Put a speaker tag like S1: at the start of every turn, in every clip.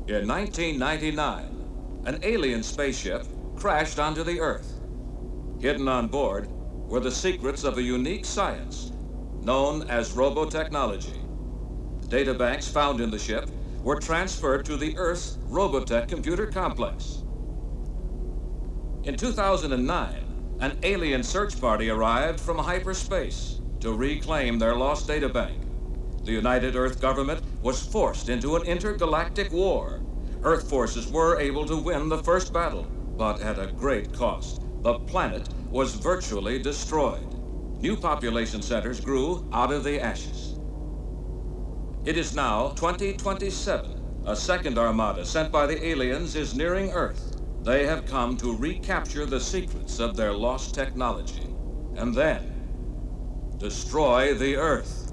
S1: In 1999, an alien spaceship crashed onto the Earth. Hidden on board were the secrets of a unique science known as robotechnology. Databanks found in the ship were transferred to the Earth's Robotech computer complex. In 2009, an alien search party arrived from hyperspace to reclaim their lost databank. The United Earth government was forced into an intergalactic war. Earth forces were able to win the first battle, but at a great cost. The planet was virtually destroyed. New population centers grew out of the ashes. It is now 2027. A second armada sent by the aliens is nearing Earth. They have come to recapture the secrets of their lost technology and then destroy the Earth.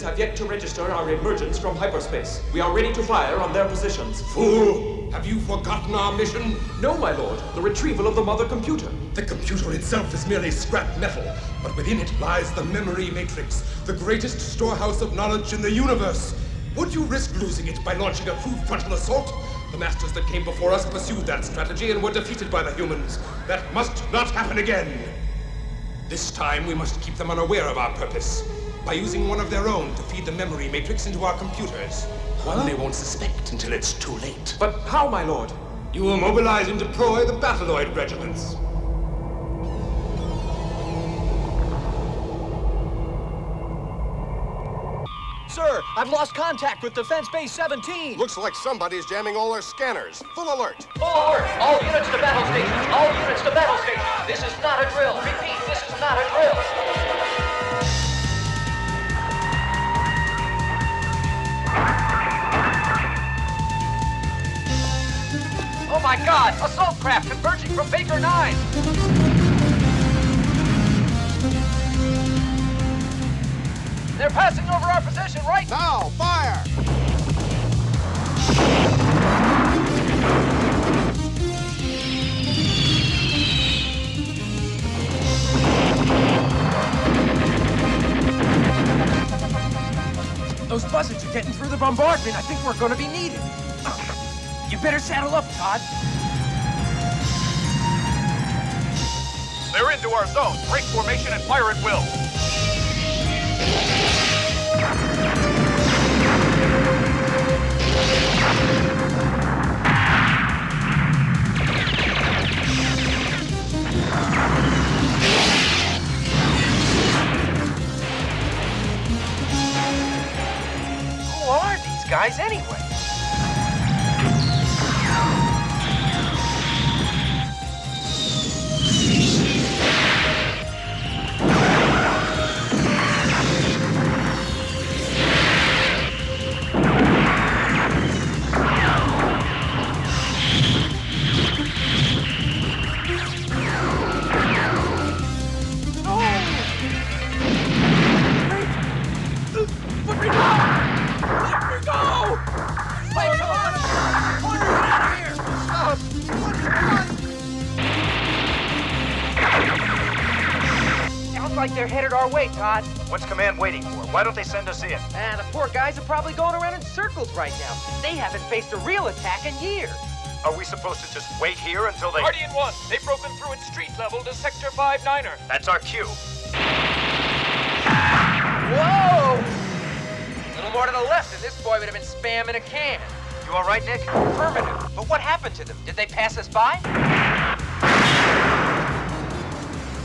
S2: Have yet to register our emergence from hyperspace. We are ready to fire on their positions.
S3: Fool! Have you forgotten our mission?
S2: No, my lord. The retrieval of the mother computer.
S3: The computer itself is merely scrap metal, but within it lies the memory matrix, the greatest storehouse of knowledge in the universe. Would you risk losing it by launching a crude frontal assault? The masters that came before us pursued that strategy and were defeated by the humans. That must not happen again. This time we must keep them unaware of our purpose. By using one of their own to feed the memory matrix into our computers. One they won't suspect until it's too late.
S2: But how, my lord?
S3: You will mobilize and deploy the Battleoid regiments.
S4: Sir, I've lost contact with Defense Base 17.
S5: Looks like somebody's jamming all their scanners. Full alert.
S6: Full alert. All units to battle stations. All units to battle stations. This is not a drill. Repeat, this is not a drill. Oh my God! Assault craft converging from Baker 9! They're passing over our position right
S5: now! Fire!
S4: Those buzzards are getting through the bombardment. I think we're going to be needed. You better saddle up, Todd.
S7: They're into our zone. Break formation and fire at will.
S6: Who are these guys anyway?
S4: What like they're headed our way, Todd.
S8: What's Command waiting for? Why don't they send us in?
S4: The poor guys are probably going around in circles right now. They haven't faced a real attack in years.
S8: Are we supposed to just wait here until they...
S7: Guardian 1, they've broken through at street level to Sector 5-9er.
S8: That's our cue.
S4: Whoa! A little more to the left, and this boy would have been spamming a can.
S8: You all right, Nick?
S4: Affirmative. But what happened to them? Did they pass us by?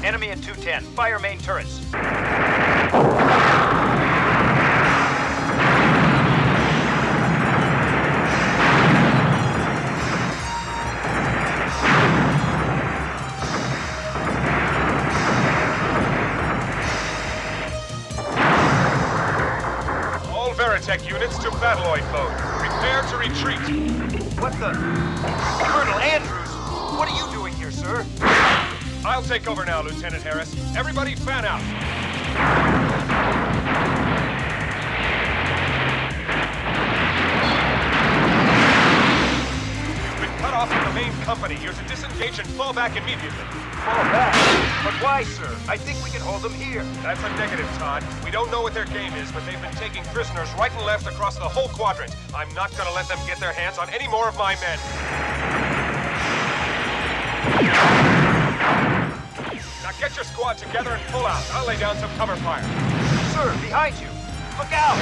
S8: Enemy at 210. Fire main turrets.
S7: All Veritech units to Battleoid mode. Prepare to retreat.
S8: What the... Colonel Andrews! What are you doing here, sir?
S7: I'll take over now, Lieutenant Harris. Everybody fan out. You've been cut off from the main company. You're to disengage and fall back immediately.
S8: Fall back? But why, sir? I think we can hold them here.
S7: That's a negative, Todd. We don't know what their game is, but they've been taking prisoners right and left across the whole quadrant. I'm not gonna let them get their hands on any more of my men. Now get your squad together and pull out. I'll lay down some cover fire.
S8: Sir, behind you. Look out!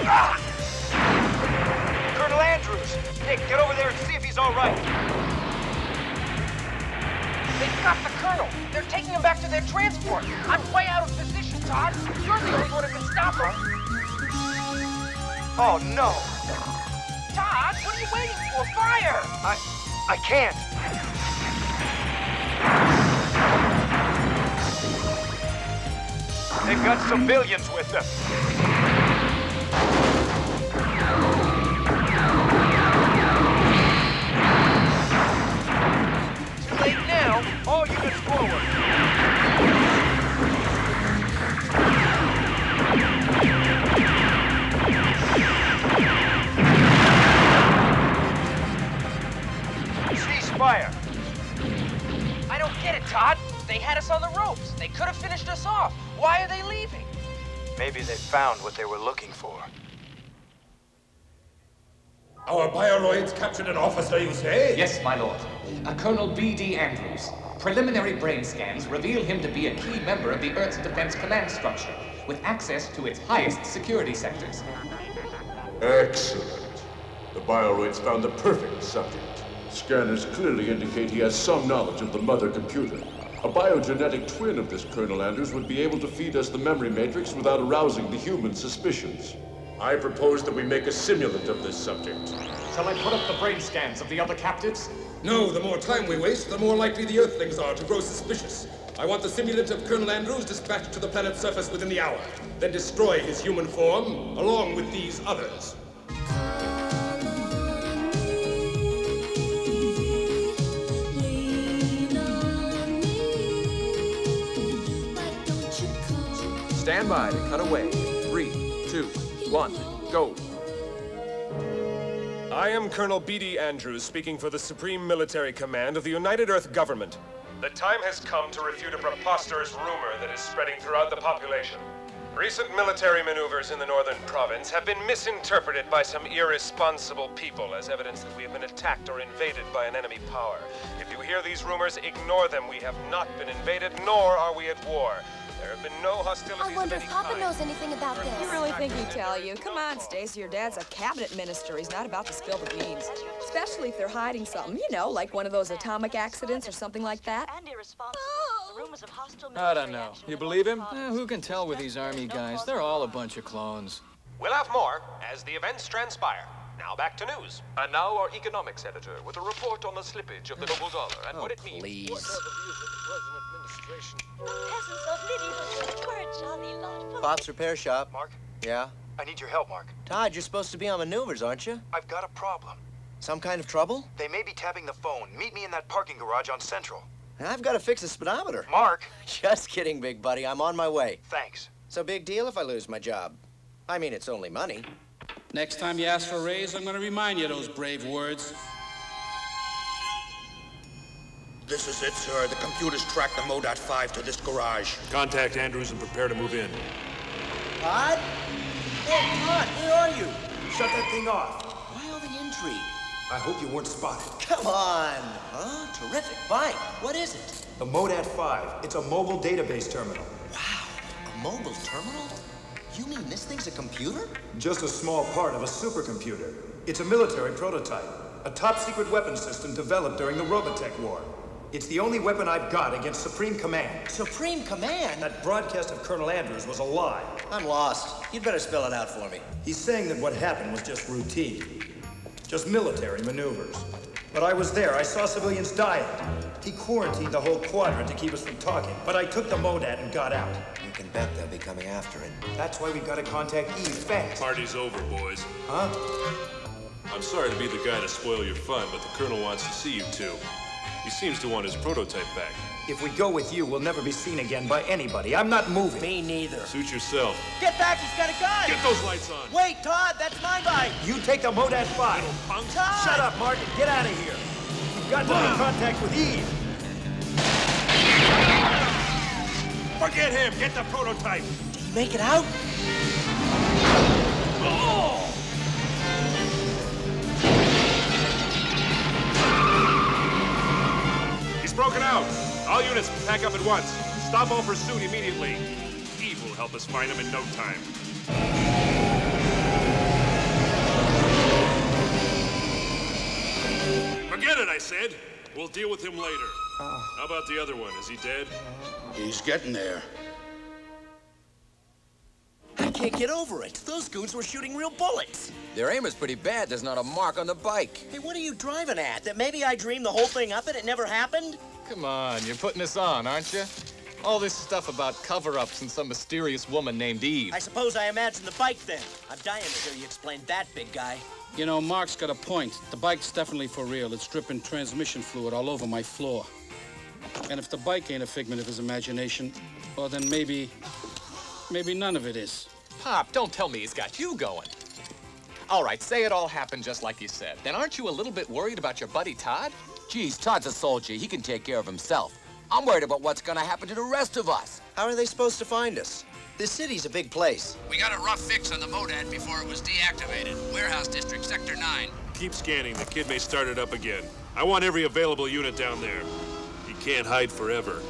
S8: Ah! Colonel Andrews! Nick, get over there and see if he's all right.
S4: They've got the Colonel. They're taking him back to their transport. I'm way out of position, Todd. You're the only one who can stop him.
S8: Oh, no.
S4: Todd, what are you waiting for? Fire!
S8: I can't. They've got civilians with them.
S4: Too late now.
S8: All units forward. Cease fire.
S4: I don't get it, Todd. They had us on the ropes. They could have finished us off. Why are they leaving?
S8: Maybe they found what they were looking for.
S3: Our bioloids captured an officer, you say?
S9: Yes, my lord. Colonel B.D. Andrews. Preliminary brain scans reveal him to be a key member of the Earth's defense command structure, with access to its highest security sectors.
S10: Excellent. The bioloids found the perfect subject. Scanners clearly indicate he has some knowledge of the mother computer. A biogenetic twin of this Colonel Andrews would be able to feed us the memory matrix without arousing the human suspicions. I propose that we make a simulant of this subject.
S9: Shall I put up the brain scans of the other captives?
S3: No, the more time we waste, the more likely the Earthlings are to grow suspicious. I want the simulant of Colonel Andrews dispatched to the planet's surface within the hour, then destroy his human form, along with these others.
S2: Stand by to cut away. 3, 2, 1, go.
S7: I am Colonel B.D. Andrews, speaking for the Supreme Military Command of the United Earth Government. The time has come to refute a preposterous rumor that is spreading throughout the population. Recent military maneuvers in the northern province have been misinterpreted by some irresponsible people as evidence that we have been attacked or invaded by an enemy power. If you hear these rumors, ignore them. We have not been invaded, nor are we at war. There have been no hostilities.
S11: I wonder if Papa knows anything about this.
S12: You really think he'd tell you? Come on, Stacy, your dad's a cabinet minister. He's not about to spill the beans. Especially if they're hiding something, you know, like one of those atomic accidents or something like that.
S2: I don't know. You believe him? Who can tell with these army guys? They're all a bunch of clones.
S13: We'll have more as the events transpire. Now back to news. And now our economics editor with a report on the slippage of the noble dollar and what it means.
S11: Please. Peasants of Liddyville were a jolly lot.
S14: Pop's repair shop.
S8: Mark?
S14: Yeah?
S8: I need your help, Mark.
S14: Todd, you're supposed to be on maneuvers, aren't you?
S8: I've got a problem.
S14: Some kind of trouble?
S8: They may be tapping the phone. Meet me in that parking garage on Central.
S14: I've got to fix the speedometer.
S8: Mark!
S14: Just kidding, big buddy. I'm on my way.
S8: Thanks.
S14: So big deal if I lose my job. I mean, it's only money.
S15: Next time you ask for a raise, I'm going to remind you of those brave words.
S16: This is it, sir. The computers tracked the Modat 5 to this garage.
S7: Contact Andrews and prepare to move in.
S8: Todd? Hey, Todd, where are you?
S3: Shut that thing off.
S8: Why all the intrigue?
S3: I hope you weren't spotted.
S8: Come on. Huh? Terrific bike. What is it?
S3: The Modat 5. It's a mobile database terminal.
S8: Wow. A mobile terminal? You mean this thing's a computer?
S3: Just a small part of a supercomputer. It's a military prototype. A top-secret weapon system developed during the Robotech War. It's the only weapon I've got against Supreme Command.
S8: Supreme Command?
S3: That broadcast of Colonel Andrews was a lie.
S14: I'm lost. You'd better spell it out for me.
S3: He's saying that what happened was just routine. Just military maneuvers. But I was there. I saw civilians dying. He quarantined the whole quadrant to keep us from talking. But I took the Modat and got out.
S14: You can bet they'll be coming after it.
S3: That's why we've got to contact Eve fast.
S7: Party's over, boys.
S3: Huh?
S7: I'm sorry to be the guy to spoil your fun, but the Colonel wants to see you two. He seems to want his prototype back.
S3: If we go with you, we'll never be seen again by anybody. I'm not moving.
S8: Me neither.
S7: Suit yourself.
S8: Get back, he's got a gun!
S7: Get those lights on!
S8: Wait, Todd, that's my bike!
S3: You take the Modat 5.
S7: Little punk.
S8: Todd!
S3: Shut up, Mark, and get out of here. You've got to make contact with Eve.
S16: Forget him! Get the prototype!
S8: Did he make it out?
S16: Oh!
S7: He's broken out! All units, pack up at once. Stop all pursuit immediately. Eve will help us find him in no time. Forget it, I said. We'll deal with him later. How about the other one? Is he dead?
S16: He's getting there.
S8: I can't get over it. Those goons were shooting real bullets.
S14: Their aim is pretty bad. There's not a mark on the bike.
S8: Hey, what are you driving at? That maybe I dreamed the whole thing up and it never happened?
S17: Come on, you're putting us on, aren't you? All this stuff about cover-ups and some mysterious woman named Eve.
S8: I suppose I imagined the bike then. I'm dying to hear you explain that, big guy.
S15: You know, Mark's got a point. The bike's definitely for real. It's dripping transmission fluid all over my floor. And if the bike ain't a figment of his imagination, well, then maybe none of it is.
S17: Pop, don't tell me he's got you going. All right, say it all happened just like you said. Then aren't you a little bit worried about your buddy Todd?
S14: Geez, Todd's a soldier. He can take care of himself. I'm worried about what's gonna happen to the rest of us. How are they supposed to find us? This city's a big place.
S18: We got a rough fix on the Modat before it was deactivated. Warehouse District, Sector 9.
S7: Keep scanning. The kid may start it up again. I want every available unit down there. He can't hide forever.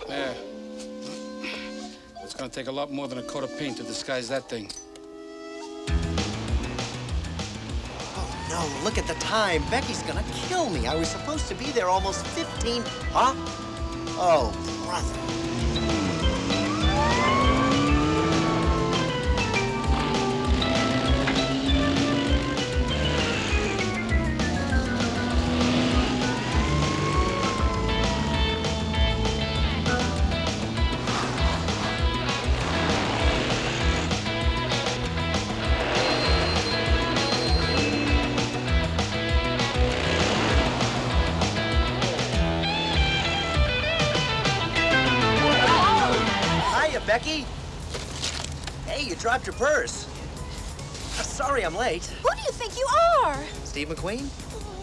S15: Yeah. It's gonna take a lot more than a coat of paint to disguise that thing.
S8: Oh, no, look at the time. Becky's gonna kill me. I was supposed to be there almost 15... Huh? Oh, brother. Becky? Hey, you dropped your purse. Sorry I'm late.
S19: Who do you think you are?
S14: Steve McQueen?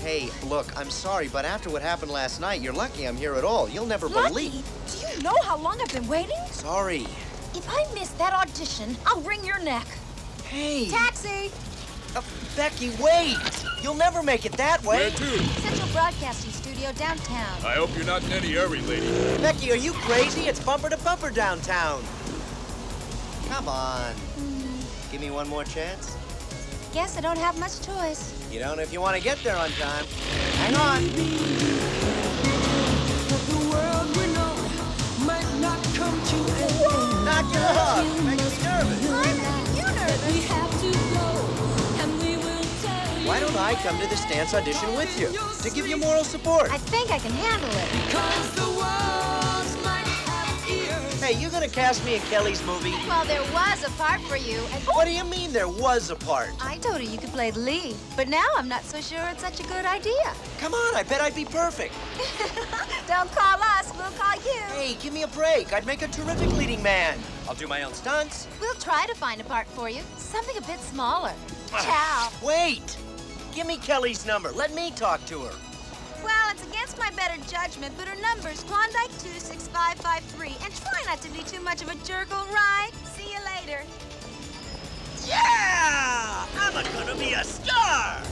S14: Hey, look, I'm sorry, but after what happened last night, you're lucky I'm here at all. You'll never believe.
S19: Do you know how long I've been waiting?
S14: Sorry.
S19: If I miss that audition, I'll wring your neck.
S8: Hey.
S19: Taxi!
S8: Becky, wait! You'll never make it that way.
S7: Where to?
S19: Central Broadcasting Studio downtown.
S7: I hope you're not in any hurry, lady.
S8: Becky, are you crazy? It's bumper to bumper downtown.
S14: Come on. Give me one more chance.
S19: Guess I don't have much choice.
S14: You don't if you want to get there on time. Hang on.
S8: Knock your hug. Makes me nervous.
S19: I'm making you nervous.
S14: Why don't I come to this dance audition with you? To give you moral support.
S19: I think I can handle it.
S8: Hey, you gonna cast me in Kelly's movie?
S19: Well, there was a part for you. And
S8: what do you mean there was a part?
S19: I told her you could play the lead, but now I'm not so sure it's such a good idea.
S8: Come on, I bet I'd be perfect.
S19: Don't call us, we'll call you.
S8: Hey, give me a break. I'd make a terrific leading man. I'll do my own stunts.
S19: We'll try to find a part for you. Something a bit smaller. Ciao.
S8: Wait. Give me Kelly's number. Let me talk to her.
S19: Well, it's against my better judgment, but her number's Klondike 26553. And try not to be too much of a jerk, all right? See you later.
S8: Yeah! I'm gonna be a star!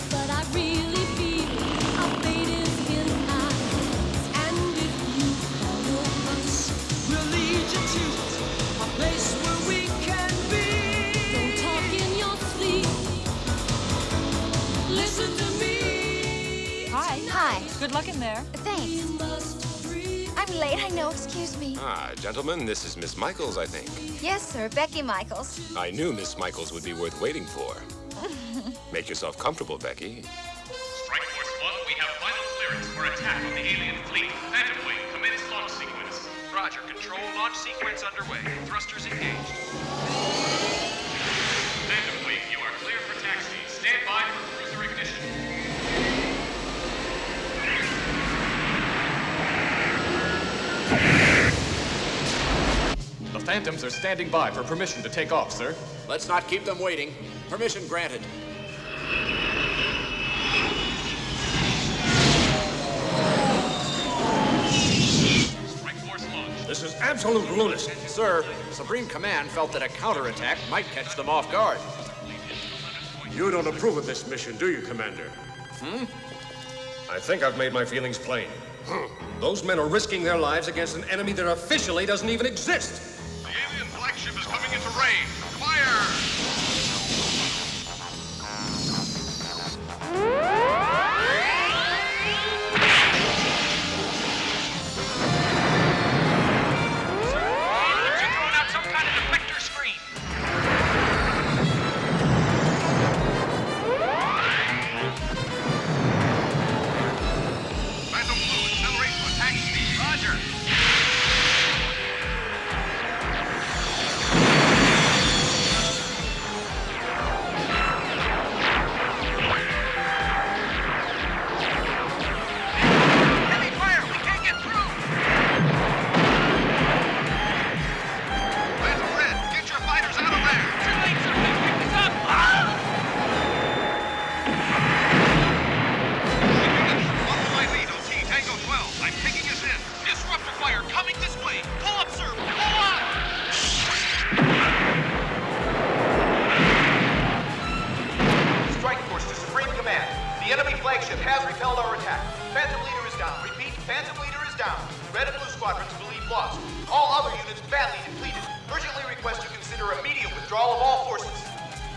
S11: But I really feel our fate is in our hands. And if you follow us, we'll lead you to a place where we can be. Don't talk in your sleep. Listen to me.
S19: Hi. Hi.
S20: Good luck in there.
S19: Thanks. I'm late, I know. Excuse me.
S7: Ah, gentlemen, this is Miss Michaels, I think.
S19: Yes, sir. Becky Michaels.
S7: I knew Miss Michaels would be worth waiting for. Make yourself comfortable, Becky.
S13: Strike Force 1, we have final clearance for attack on the alien fleet. Phantom Wing, commence launch sequence. Roger, control, launch sequence underway. Thrusters engaged. Phantom Wing, you are clear for taxi. Stand by for cruiser ignition.
S17: The Phantoms are standing by for permission to take off, sir.
S14: Let's not keep them waiting. Permission granted.
S13: Strike Force launch.
S10: This is absolute lunacy.
S14: Sir, Supreme Command felt that a counterattack might catch them off guard.
S10: You don't approve of this mission, do you, Commander?
S7: I think I've made my feelings plain. Those men are risking their lives against an enemy that officially doesn't even exist.
S13: The alien flagship is coming into range. Fire!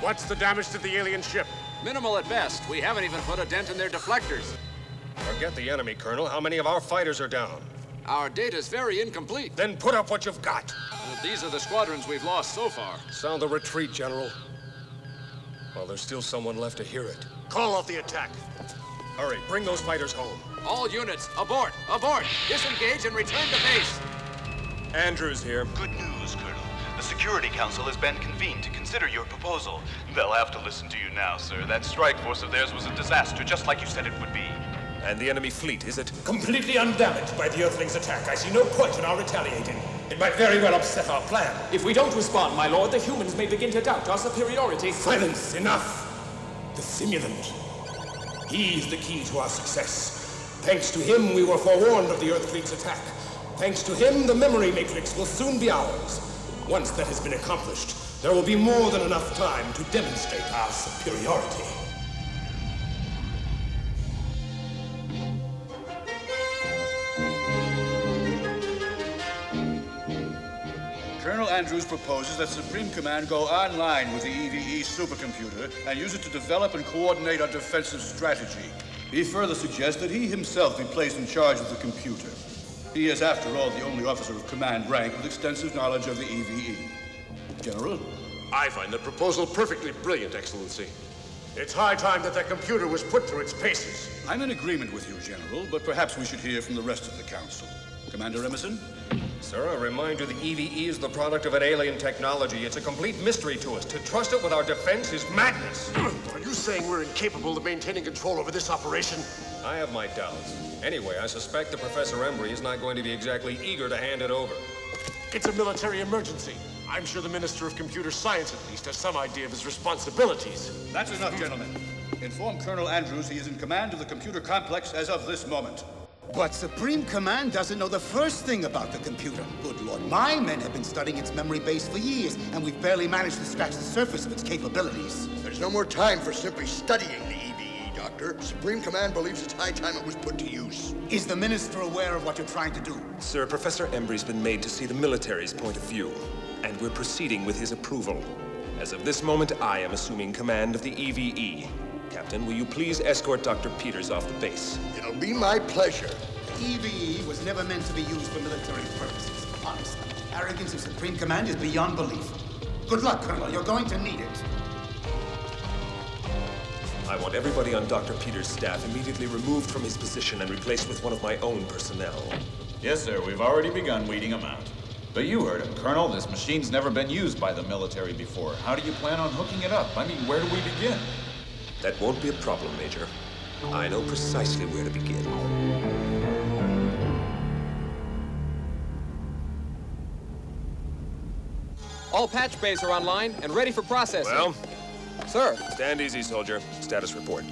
S10: What's the damage to the alien ship?
S14: Minimal at best. We haven't even put a dent in their deflectors.
S7: Forget the enemy, Colonel. How many of our fighters are down?
S14: Our data's very incomplete.
S7: Then put up what you've got.
S14: These are the squadrons we've lost so far.
S7: Sound the retreat, General. Well, there's still someone left to hear it.
S10: Call off the attack.
S7: Hurry, bring those fighters home.
S14: All units, abort! Abort! Disengage and return to base!
S7: Andrews here.
S21: Good news, Colonel. The Security Council has been convened to consider your proposal. They'll have to listen to you now, sir. That strike force of theirs was a disaster, just like you said it would be.
S7: And the enemy fleet, is it?
S3: Completely undamaged by the Earthlings' attack. I see no point in our retaliating. It might very well upset our plan.
S2: If we don't respond, my lord, the humans may begin to doubt our superiority.
S3: Silence! Enough! The simulant. He is the key to our success. Thanks to him, we were forewarned of the Earth fleet's attack. Thanks to him, the memory matrix will soon be ours. Once that has been accomplished, there will be more than enough time to demonstrate our superiority.
S22: Colonel Andrews proposes that Supreme Command go online with the EVE supercomputer and use it to develop and coordinate our defensive strategy. He further suggests that he himself be placed in charge of the computer. He is, after all, the only officer of command rank with extensive knowledge of the EVE. General?
S10: I find the proposal perfectly brilliant, Excellency. It's high time that computer was put through its paces.
S22: I'm in agreement with you, General, but perhaps we should hear from the rest of the Council. Commander Emerson?
S7: Sir, I remind you the EVE is the product of an alien technology. It's a complete mystery to us. To trust it with our defense is madness.
S10: Are you saying we're incapable of maintaining control over this operation?
S7: I have my doubts. Anyway, I suspect that Professor Embry is not going to be exactly eager to hand it over.
S10: It's a military emergency.
S7: I'm sure the Minister of Computer Science, at least, has some idea of his responsibilities.
S22: That's enough, gentlemen. Inform Colonel Andrews he is in command of the computer complex as of this moment.
S1: But Supreme Command doesn't know the first thing about the computer. Good Lord, my men have been studying its memory base for years, and we've barely managed to scratch the surface of its capabilities.
S20: There's no more time for simply studying the EVE, Doctor. Supreme Command believes it's high time it was put to use.
S1: Is the Minister aware of what you're trying to do?
S7: Sir, Professor Embry's been made to see the military's point of view, and we're proceeding with his approval. As of this moment, I am assuming command of the EVE. Captain, will you please escort Dr. Peters off the base?
S20: It'll be my pleasure.
S1: EVE was never meant to be used for military purposes. Honestly, arrogance of Supreme Command is beyond belief. Good luck, Colonel. You're going to need it.
S7: I want everybody on Dr. Peters' staff immediately removed from his position and replaced with one of my own personnel.
S23: Yes, sir. We've already begun weeding them out. But you heard him, Colonel. This machine's never been used by the military before. How do you plan on hooking it up? I mean, where do we begin?
S7: That won't be a problem, Major. I know precisely where to begin.
S24: All patch bays are online and ready for processing.
S7: Well?
S24: Sir.
S7: Stand easy, soldier. Status report.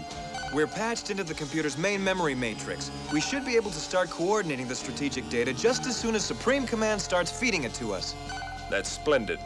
S25: We're patched into the computer's main memory matrix. We should be able to start coordinating the strategic data just as soon as Supreme Command starts feeding it to us.
S7: That's splendid.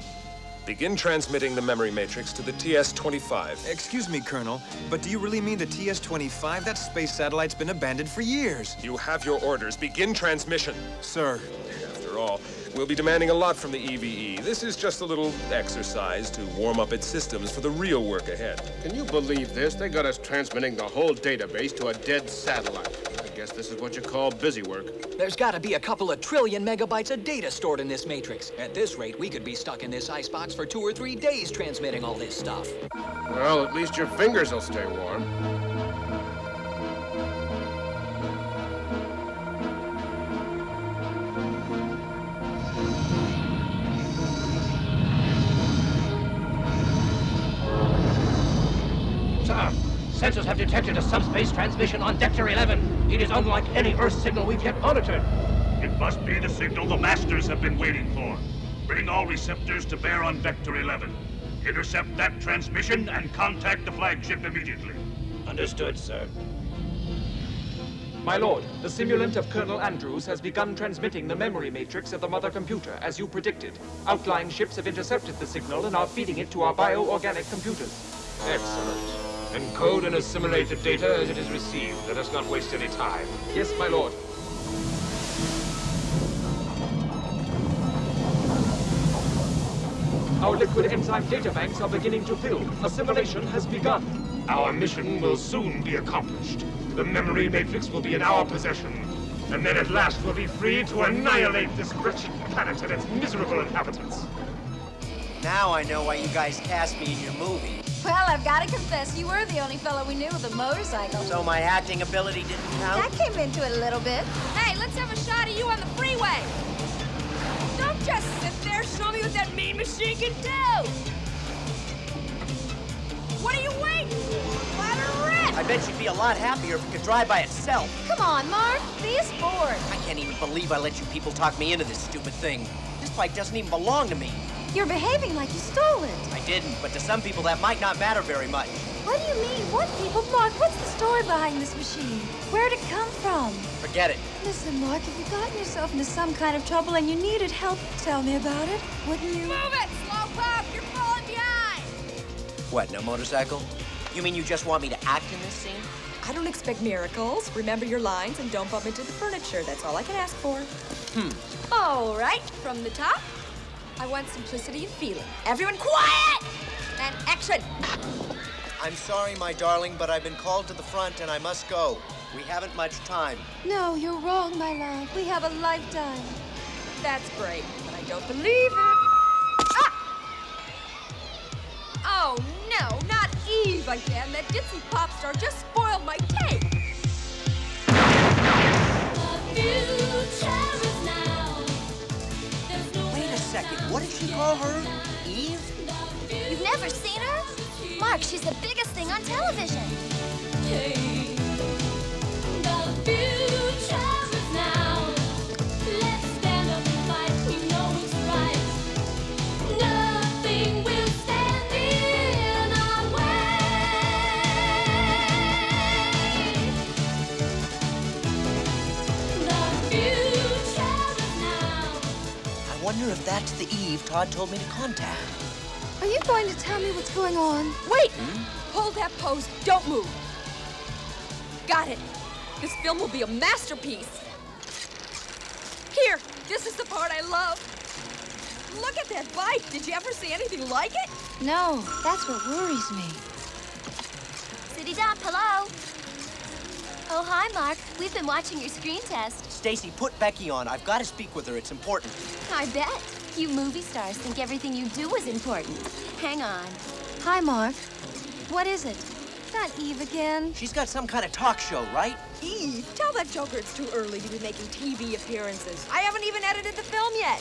S7: Begin transmitting the memory matrix to the TS-25.
S25: Excuse me, Colonel, but do you really mean the TS-25? That space satellite's been abandoned for years.
S7: You have your orders. Begin transmission.
S25: Sir.
S7: After all, we'll be demanding a lot from the EVE. This is just a little exercise to warm up its systems for the real work ahead.
S26: Can you believe this? They got us transmitting the whole database to a dead satellite. I guess this is what you call busy work.
S6: There's got to be a couple of trillion megabytes of data stored in this matrix. At this rate, we could be stuck in this icebox for 2 or 3 days transmitting all this stuff.
S26: Well, at least your fingers will stay warm.
S8: Sensors have detected a subspace transmission on Vector 11. It is unlike any Earth signal we've yet monitored.
S27: It must be the signal the Masters have been waiting for. Bring all receptors to bear on Vector 11. Intercept that transmission and contact the flagship immediately.
S8: Understood, sir.
S2: My lord, the simulant of Colonel Andrews has begun transmitting the memory matrix of the mother computer, as you predicted. Outlying ships have intercepted the signal and are feeding it to our bioorganic computers.
S27: Excellent. Encode and assimilate the data as it is received. Let us not waste any time.
S2: Yes, my lord. Our liquid enzyme databanks are beginning to fill. Assimilation has begun.
S27: Our mission will soon be accomplished. The memory matrix will be in our possession. And then at last we'll be free to annihilate this wretched planet and its miserable inhabitants.
S14: Now I know why you guys cast me in your movie.
S19: Well, I've got to confess, you were the only fellow we knew with a motorcycle.
S14: So my acting ability didn't count?
S19: That came into it a little bit.
S12: Hey, let's have a shot of you on the freeway. Don't just sit there. Show me what that mean machine can do. What are you waiting for? Let her rip.
S14: I bet you'd be a lot happier if it could drive by itself.
S19: Come on, Mark. Be a sport.
S14: I can't even believe I let you people talk me into this stupid thing. This bike doesn't even belong to me.
S19: You're behaving like you stole it.
S14: I didn't, but to some people that might not matter very much.
S19: What do you mean? What people? Mark, what's the story behind this machine? Where'd it come from?
S14: Forget it.
S19: Listen, Mark, if you've gotten yourself into some kind of trouble and you needed help, tell me about it, wouldn't you?
S12: Move it! Slowpoke! You're falling behind!
S14: What, no motorcycle? You mean you just want me to act in this scene?
S12: I don't expect miracles. Remember your lines and don't bump into the furniture. That's all I can ask for. All right, from the top. I want simplicity of feeling. Everyone quiet! And action!
S14: I'm sorry, my darling, but I've been called to the front and I must go. We haven't much time.
S19: No, you're wrong, my love. We have a lifetime.
S12: That's great, but I don't believe it. Ah! Oh, no, not Eve again. That ditzy pop star just spoiled my take.
S14: Wait a second, what did she call her? Eve?
S19: You've never seen her? Mark, she's the biggest thing on television.
S11: Let's stand up and fight. We know it's right.
S14: Eve Todd told me to contact.
S12: Are you going to tell me what's going on? Wait! Hold that pose. Don't move. Got it. This film will be a masterpiece. Here, this is the part I love. Look at that bike. Did you ever see anything like it?
S19: No, that's what worries me. City Dump, hello. Oh, hi, Mark. We've been watching your screen test.
S14: Stacy, put Becky on. I've got to speak with her. It's important.
S19: I bet. You movie stars think everything you do is important. Hang on.
S12: Hi, Mark. What is it? Not Eve again.
S14: She's got some kind of talk show, right?
S12: Eve, tell that joker it's too early to be making TV appearances. I haven't even edited the film yet.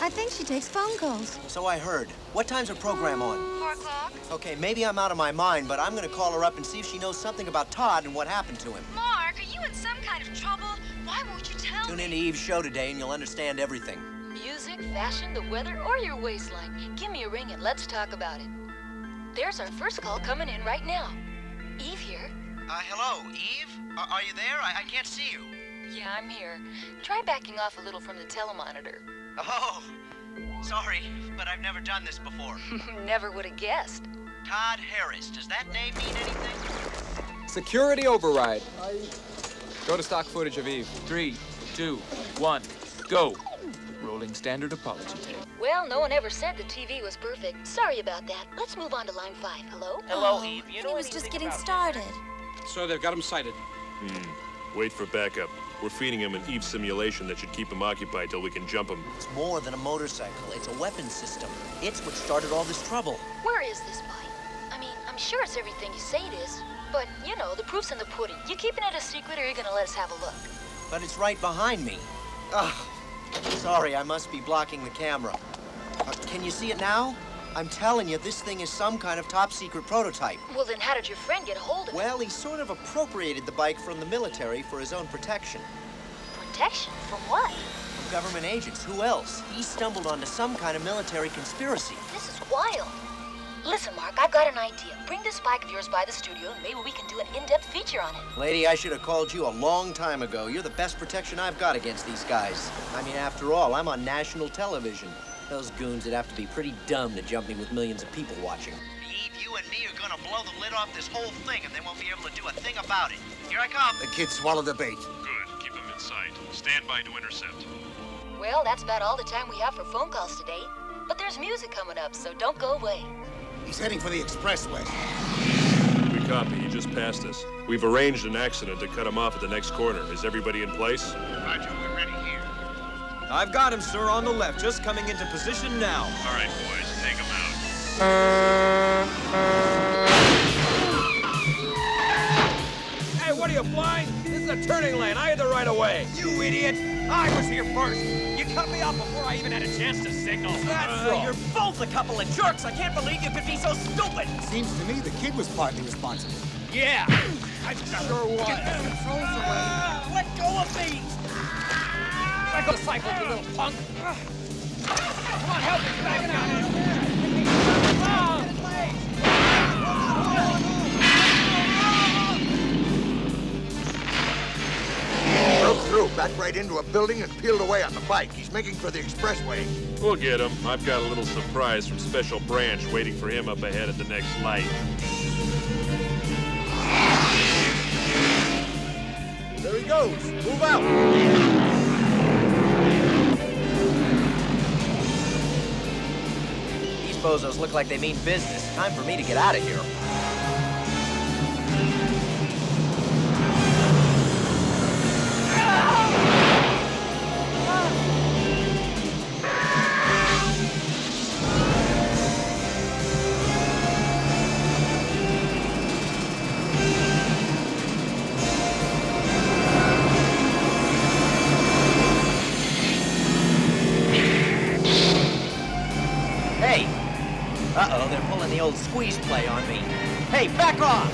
S12: I think she takes phone calls.
S14: So I heard. What time's her program on?
S19: 4 o'clock.
S14: Okay, maybe I'm out of my mind, but I'm gonna call her up and see if she knows something about Todd and what happened to him.
S19: Mark, are you in some kind of trouble? Why won't you tell
S14: Tune
S19: me?
S14: into Eve's show today and you'll understand everything.
S4: Music, fashion, the weather, or your waistline. Give me a ring and let's talk about it. There's our first call coming in right now. Eve here.
S14: Hello, Eve? Are you there? I can't see you.
S4: Yeah, I'm here. Try backing off a little from the telemonitor.
S14: Oh, sorry, but I've never done this before.
S4: Never would have guessed.
S14: Todd Harris, does that name mean anything?
S25: Security override. Go to stock footage of Eve.
S5: 3, 2, 1, go. Rolling standard apology tape.
S4: Well, no one ever said the TV was perfect. Sorry about that. Let's move on to line 5. Hello?
S19: Hello, Eve. You know he was just getting started.
S26: So they've got him sighted.
S7: Wait for backup. We're feeding him an Eve simulation that should keep him occupied till we can jump him.
S14: It's more than a motorcycle. It's a weapons system. It's what started all this trouble.
S4: Where is this bike? I mean, I'm sure it's everything you say it is. But, you know, the proof's in the pudding. You keeping it a secret or are you gonna let us have a look?
S14: But it's right behind me. Ugh. Sorry, I must be blocking the camera. Can you see it now? I'm telling you, this thing is some kind of top-secret prototype.
S4: Well, then how did your friend get a hold of it?
S14: Well, he sort of appropriated the bike from the military for his own protection.
S4: Protection? From what?
S14: From government agents. Who else? He stumbled onto some kind of military conspiracy.
S4: This is wild. Listen, Mark, I've got an idea. Bring this bike of yours by the studio and maybe we can do an in-depth feature on it.
S14: Lady, I should have called you a long time ago. You're the best protection I've got against these guys. I mean, after all, I'm on national television. Those goons would have to be pretty dumb to jump me with millions of people watching. Eve, you and me are gonna blow the lid off this whole thing and then we'll be able to do a thing about it. Here I come.
S1: The kid swallowed the bait.
S13: Good. Keep him in sight. Stand by to intercept.
S4: Well, that's about all the time we have for phone calls today. But there's music coming up, so don't go away.
S1: He's heading for the expressway.
S7: We copy. He just passed us. We've arranged an accident to cut him off at the next corner. Is everybody in place?
S26: Roger, we're ready here.
S25: I've got him, sir, on the left. Just coming into position now.
S13: All right, boys, take him out.
S25: Hey, what are you, blind? This is a turning lane. I had the right of way.
S8: You idiot! I was here first. You cut me off before I even had a chance to signal.
S25: That's wrong.
S8: You're both a couple of jerks. I can't believe you could be so stupid.
S1: Seems to me the kid was partly responsible.
S8: Yeah, I sure was. Get the controls away. Let go of me. Back on the cycle, you little punk. Come on, help me back down.
S20: Broke through, backed right into a building and peeled away on the bike. He's making for the expressway.
S7: We'll get him. I've got a little surprise from Special Branch waiting for him up ahead at the next light.
S20: There he goes. Move out.
S14: These bozos look like they mean business. Time for me to get out of here. Hey! Uh-oh, they're pulling the old squeeze play on me. Hey, back off!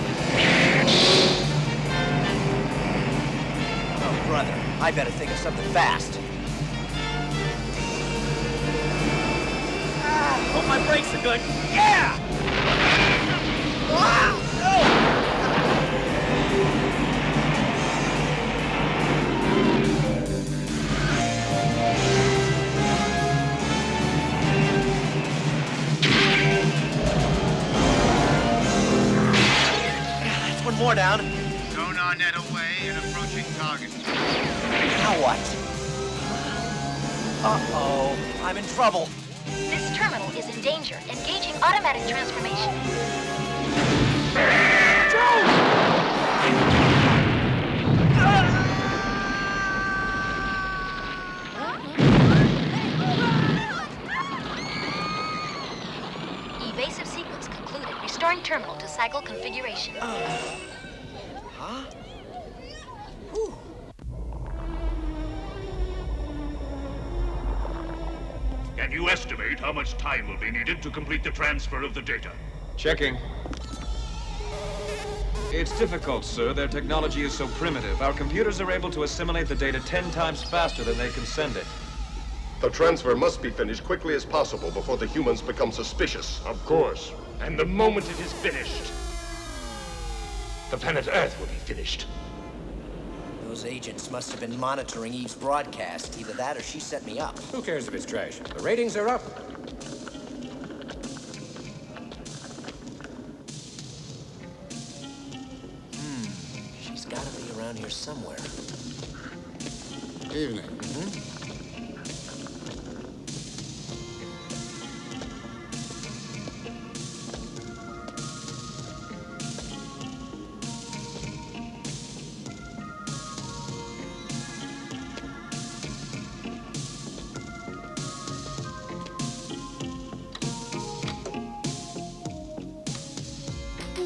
S14: Oh, brother, I better think of something fast.
S8: Hope my brakes are good. Yeah! Ah! No!
S14: more down.
S3: Sonar net away and approaching target.
S14: Now what? Uh-oh. I'm in trouble.
S19: This terminal is in danger. Engaging automatic transformation. Evasive sequence concluded. Restoring terminal to cycle configuration.
S14: Huh?
S27: Can you estimate how much time will be needed to complete the transfer of the data?
S25: Checking. It's difficult, sir. Their technology is so primitive. Our computers are able to assimilate the data 10 times faster than they can send it.
S26: The transfer must be finished quickly as possible before the humans become suspicious.
S27: Of course. And the moment it is finished, the planet Earth will be finished.
S14: Those agents must have been monitoring Eve's broadcast. Either that or she set me up.
S9: Who cares if it's trash? The ratings are up.
S14: She's gotta be around here somewhere.
S20: Evening.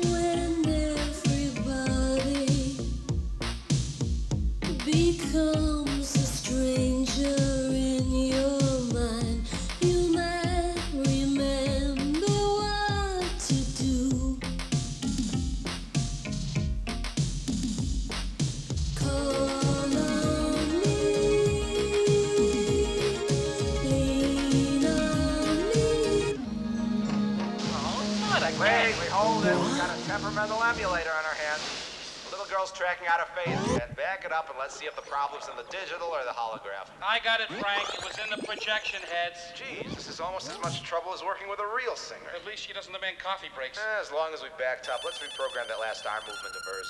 S11: When everybody becomes a stranger in your mind, you might remember what to do. Call on me, lean on me.
S8: Wait, we hold it. We've got a temperamental emulator on our hands. The little girl's tracking out a phase jet. Back it up and let's see if the problem's in the digital or the holograph.
S15: I got it, Frank. It was in the projection heads.
S8: Geez, this is almost as much trouble as working with a real singer.
S15: At least she doesn't demand coffee breaks.
S8: As long as we backed up, let's reprogram that last arm movement of hers.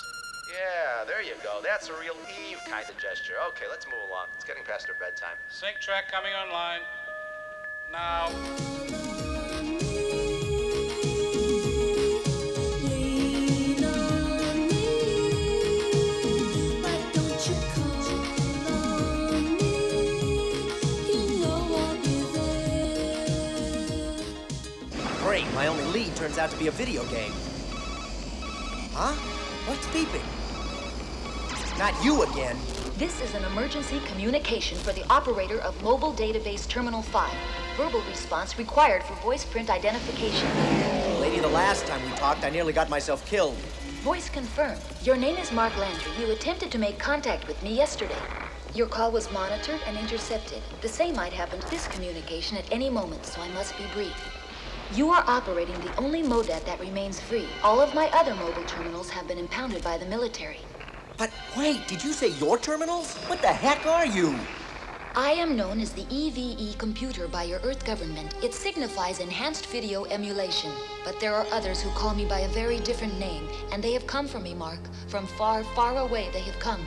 S8: Yeah, there you go. That's a real Eve kind of gesture. Okay, let's move along. It's getting past her bedtime.
S15: Sync track coming online. Now.
S11: Lean on me. Why don't you call on me? You know I'll be there.
S14: Great, my only lead turns out to be a video game. Huh? What's beeping? Not you again.
S4: This is an emergency communication for the operator of Mobile Database Terminal 5. Verbal response required for voice print identification.
S14: Lady, the last time we talked, I nearly got myself killed.
S4: Voice confirmed. Your name is Mark Landry. You attempted to make contact with me yesterday. Your call was monitored and intercepted. The same might happen to this communication at any moment, so I must be brief. You are operating the only MODAT that remains free. All of my other mobile terminals have been impounded by the military.
S14: But wait, did you say your terminals? What the heck are you?
S4: I am known as the EVE computer by your Earth government. It signifies enhanced video emulation. But there are others who call me by a very different name, and they have come for me, Mark. From far, far away they have come.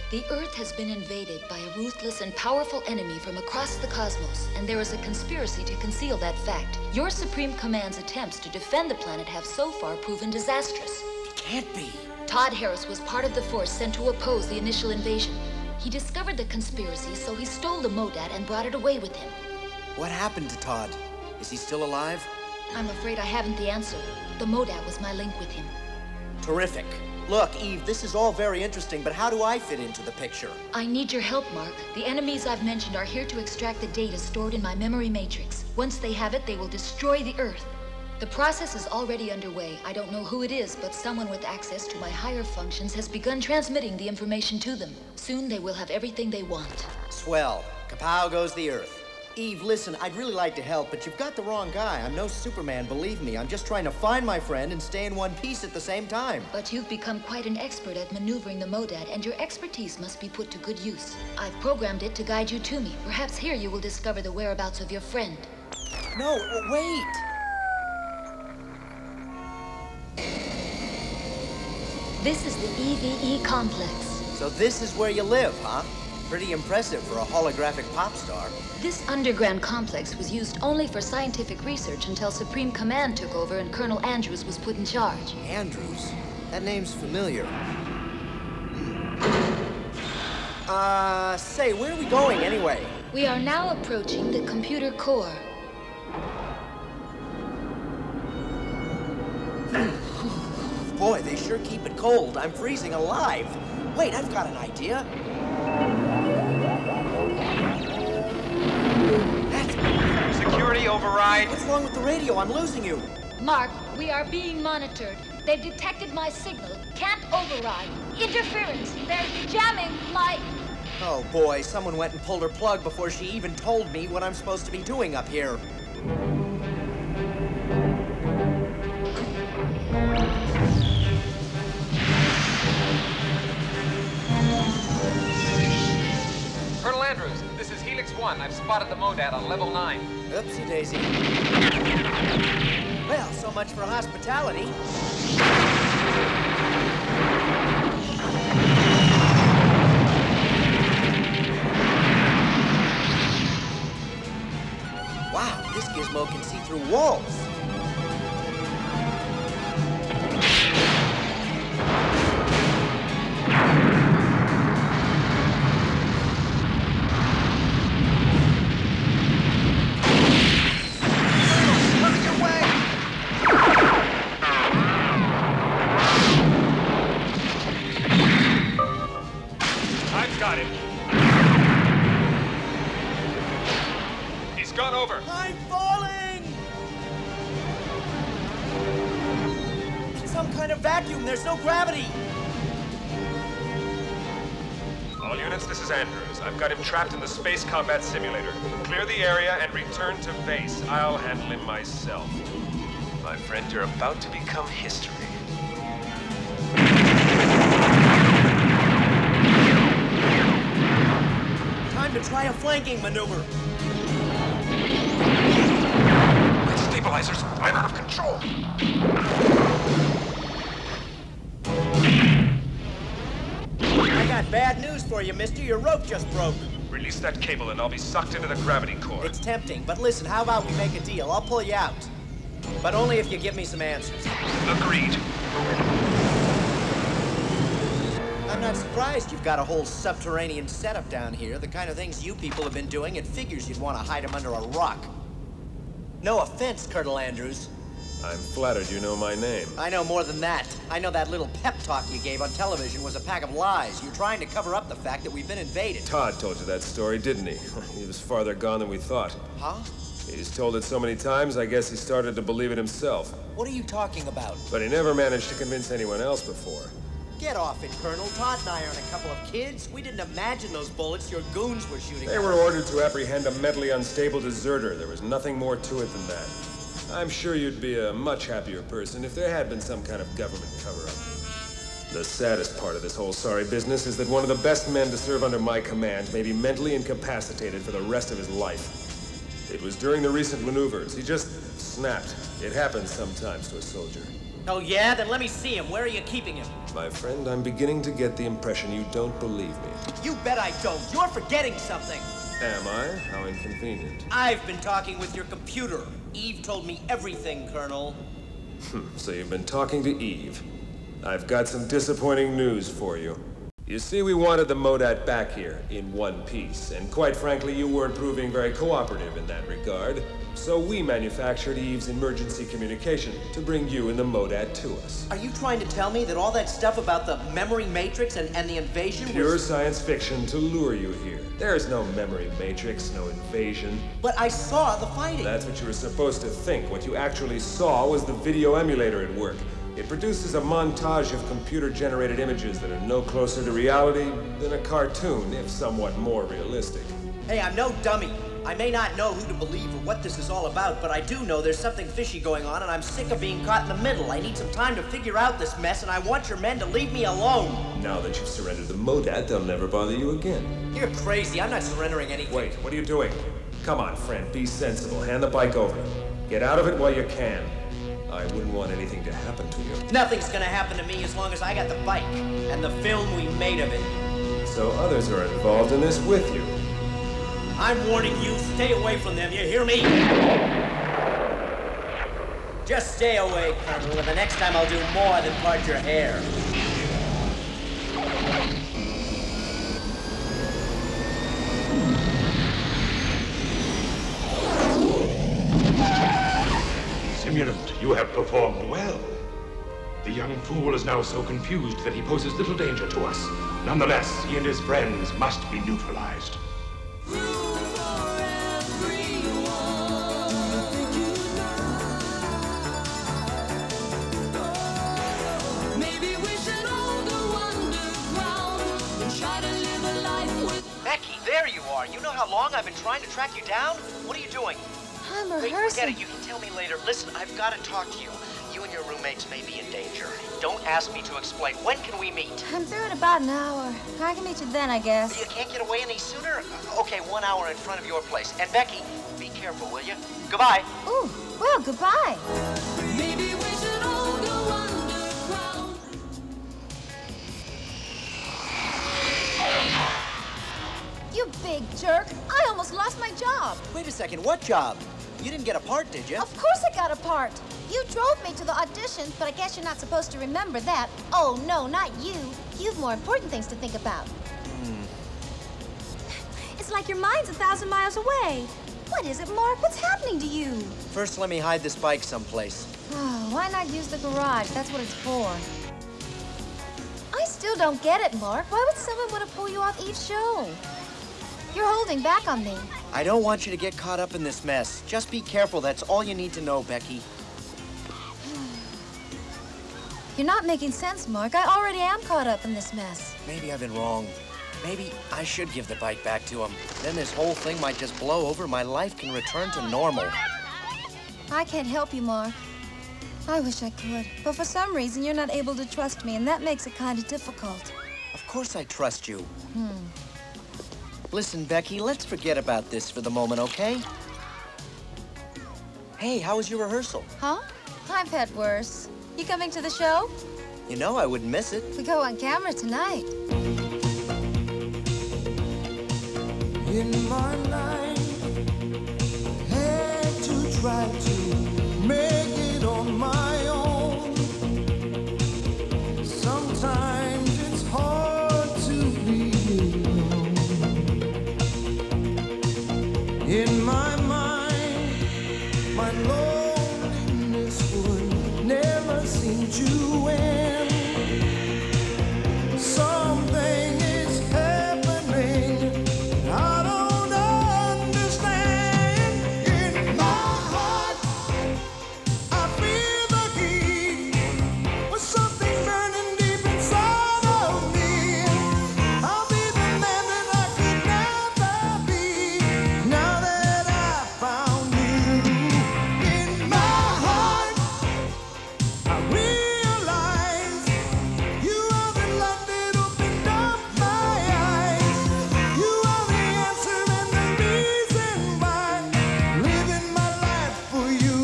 S4: The Earth has been invaded by a ruthless and powerful enemy from across the cosmos, and there is a conspiracy to conceal that fact. Your Supreme Command's attempts to defend the planet have so far proven disastrous.
S14: It can't be.
S4: Todd Harris was part of the force sent to oppose the initial invasion. He discovered the conspiracy, so he stole the MODAT and brought it away with him.
S14: What happened to Todd? Is he still alive?
S4: I'm afraid I haven't the answer. The MODAT was my link with him.
S14: Terrific. Look, Eve, this is all very interesting, but how do I fit into the picture?
S4: I need your help, Mark. The enemies I've mentioned are here to extract the data stored in my memory matrix. Once they have it, they will destroy the Earth. The process is already underway. I don't know who it is, but someone with access to my higher functions has begun transmitting the information to them. Soon they will have everything they want.
S14: Swell. Kapow goes the Earth. Eve, listen, I'd really like to help, but you've got the wrong guy. I'm no Superman, believe me. I'm just trying to find my friend and stay in one piece at the same time.
S4: But you've become quite an expert at maneuvering the MODAT, and your expertise must be put to good use. I've programmed it to guide you to me. Perhaps here you will discover the whereabouts of your friend.
S14: No, wait!
S4: This is the EVE complex.
S14: So this is where you live, huh? Pretty impressive for a holographic pop star.
S4: This underground complex was used only for scientific research until Supreme Command took over and Colonel Andrews was put in charge.
S14: Andrews? That name's familiar. Say, where are we going anyway?
S4: We are now approaching the computer core.
S14: Boy, they sure keep it cold. I'm freezing alive. Wait, I've got an idea.
S8: Security override.
S14: What's wrong with the radio? I'm losing you.
S4: Mark, we are being monitored. They've detected my signal. Can't override. Interference. They're jamming my...
S14: Oh boy, someone went and pulled her plug before she even told me what I'm supposed to be doing up here.
S8: Colonel Andrews, this is Helix 1. I've spotted the Modad on level 9.
S14: Oopsie daisy. Well, so much for hospitality. Wow, this gizmo can see through walls. I'm falling! It's some kind of vacuum. There's no gravity.
S7: All units, this is Andrews. I've got him trapped in the space combat simulator. Clear the area and return to base. I'll handle him myself. My friend, you're about to become history.
S14: Time to try a flanking maneuver.
S7: Stabilizers, I'm out of control.
S14: I got bad news for you, mister. Your rope just broke.
S7: Release that cable and I'll be sucked into the gravity core.
S14: It's tempting, but listen, how about we make a deal? I'll pull you out. But only if you give me some answers.
S7: Agreed.
S14: I'm not surprised you've got a whole subterranean setup down here. The kind of things you people have been doing, it figures you'd want to hide them under a rock. No offense, Colonel Andrews.
S7: I'm flattered you know my name.
S14: I know more than that. I know that little pep talk you gave on television was a pack of lies. You're trying to cover up the fact that we've been invaded.
S7: Todd told you that story, didn't he? He was farther gone than we thought.
S14: Huh?
S7: He's told it so many times, I guess he started to believe it himself.
S14: What are you talking about?
S7: But he never managed to convince anyone else before.
S14: Get off it, Colonel. Todd and I aren't a couple of kids. We didn't imagine those bullets your goons were shooting.
S7: They were ordered to apprehend a mentally unstable deserter. There was nothing more to it than that. I'm sure you'd be a much happier person if there had been some kind of government cover-up. The saddest part of this whole sorry business is that one of the best men to serve under my command may be mentally incapacitated for the rest of his life. It was during the recent maneuvers. He just snapped. It happens sometimes to a soldier.
S14: Oh yeah? Then let me see him. Where are you keeping him?
S7: My friend, I'm beginning to get the impression you don't believe me.
S14: You bet I don't. You're forgetting something.
S7: Am I? How inconvenient.
S14: I've been talking with your computer. Eve told me everything, Colonel.
S7: So you've been talking to Eve. I've got some disappointing news for you. You see, we wanted the Modat back here in one piece, and quite frankly, you weren't proving very cooperative in that regard. So we manufactured Eve's emergency communication to bring you and the Modat to us.
S14: Are you trying to tell me that all that stuff about the memory matrix and the invasion was...
S7: Pure science fiction to lure you here. There's no memory matrix, no invasion.
S14: But I saw the fighting.
S7: That's what you were supposed to think. What you actually saw was the video emulator at work. It produces a montage of computer-generated images that are no closer to reality than a cartoon, if somewhat more realistic.
S14: Hey, I'm no dummy. I may not know who to believe or what this is all about, but I do know there's something fishy going on, and I'm sick of being caught in the middle. I need some time to figure out this mess, and I want your men to leave me alone.
S7: Now that you've surrendered the Modat, they'll never bother you again.
S14: You're crazy. I'm not surrendering anything.
S7: Wait, what are you doing? Come on, friend, be sensible. Hand the bike over. Get out of it while you can. I wouldn't want anything to happen to you.
S14: Nothing's gonna happen to me as long as I got the bike and the film we made of it.
S7: So others are involved in this with you.
S14: I'm warning you, stay away from them, you hear me? Just stay away, Colonel, and the next time I'll do more than part your hair.
S27: Simulant, you have performed well. The young fool is now so confused that he poses little danger to us. Nonetheless, he and his friends must be neutralized.
S11: Maybe we should all go underground and try to live a life with...
S14: Becky, there you are. You know how long I've been trying to track you down? What are you doing?
S12: I'm
S14: Wait,
S12: rehearsing.
S14: forget it. You can tell me later. Listen, I've got to talk to you. You and your roommates may be in danger. Don't ask me to explain. When can we meet?
S12: I'm through in about an hour. I can meet you then, I guess.
S14: You can't get away any sooner? Okay, 1 hour in front of your place. And Becky, be careful, will you? Goodbye.
S12: Ooh, well, goodbye.
S11: Maybe we should all go underground.
S12: You big jerk. I almost lost my job.
S14: Wait a second, what job? You didn't get a part, did you?
S12: Of course I got a part. You drove me to the auditions, but I guess you're not supposed to remember that. Oh, no, not you. You've more important things to think about. It's like your mind's 1,000 miles away. What is it, Mark? What's happening to you?
S14: First, let me hide this bike someplace.
S12: Oh, why not use the garage? That's what it's for. I still don't get it, Mark. Why would someone want to pull you off each show? You're holding back on me.
S14: I don't want you to get caught up in this mess. Just be careful. That's all you need to know, Becky.
S12: You're not making sense, Mark. I already am caught up in this mess.
S14: Maybe I've been wrong. Maybe I should give the bike back to him. Then this whole thing might just blow over. My life can return to normal.
S12: I can't help you, Mark. I wish I could. But for some reason, you're not able to trust me, and that makes it kind of difficult.
S14: Of course I trust you. Listen, Becky, let's forget about this for the moment, okay? Hey, how was your rehearsal?
S12: Huh? I've had worse. You coming to the show?
S14: You know I wouldn't miss it.
S12: We go on camera tonight.
S11: In my life, had to try to make it on my own. Sometimes it's hard to be alone. In my mind, my loneliness would never seem to end. Something is happening I don't understand. In my heart, I feel the heat with something burning deep inside of me. I'll be the man that I could never be now that I found you. In my heart, I realize you are the light that opened up my eyes. You are the answer and the reason why I'm living my life for you.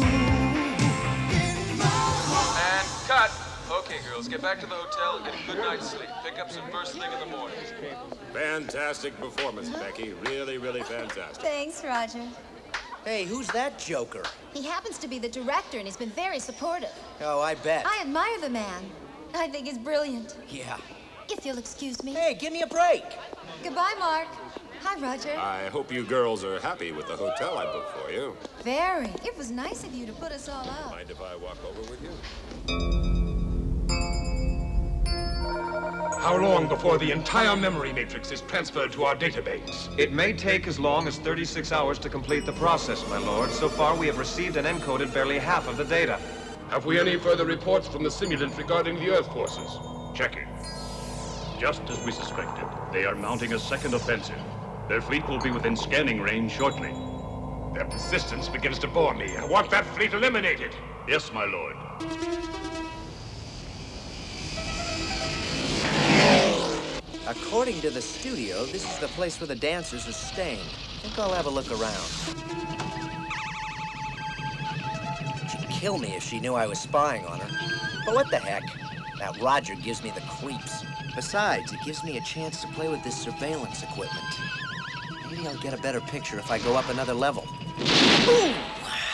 S11: In my heart.
S5: And cut. Okay, girls, get back to the hotel and get a good night's sleep. Pick up some first thing in the morning.
S26: Fantastic performance, Becky. Really, really fantastic.
S12: Thanks, Roger.
S14: Hey, who's that joker?
S12: He happens to be the director, and he's been very supportive.
S14: Oh, I bet.
S12: I admire the man. I think he's brilliant.
S14: Yeah.
S12: If you'll excuse me.
S14: Hey, give me a break.
S12: Goodbye, Mark. Hi, Roger.
S26: I hope you girls are happy with the hotel I booked for you.
S12: Very. It was nice of you to put us all up.
S26: Mind if I walk over with you?
S27: How long before the entire memory matrix is transferred to our database?
S25: It may take as long as 36 hours to complete the process, my lord. So far, we have received and encoded barely half of the data.
S27: Have we any further reports from the simulant regarding the Earth forces?
S10: Checking. Just as we suspected, they are mounting a second offensive. Their fleet will be within scanning range shortly.
S27: Their persistence begins to bore me. I want that fleet eliminated.
S10: Yes, my lord.
S14: According to the studio, this is the place where the dancers are staying. I think I'll have a look around. She kill me if she knew I was spying on her. But what the heck? That Roger gives me the creeps. Besides, it gives me a chance to play with this surveillance equipment. Maybe I'll get a better picture if I go up another level. Ooh!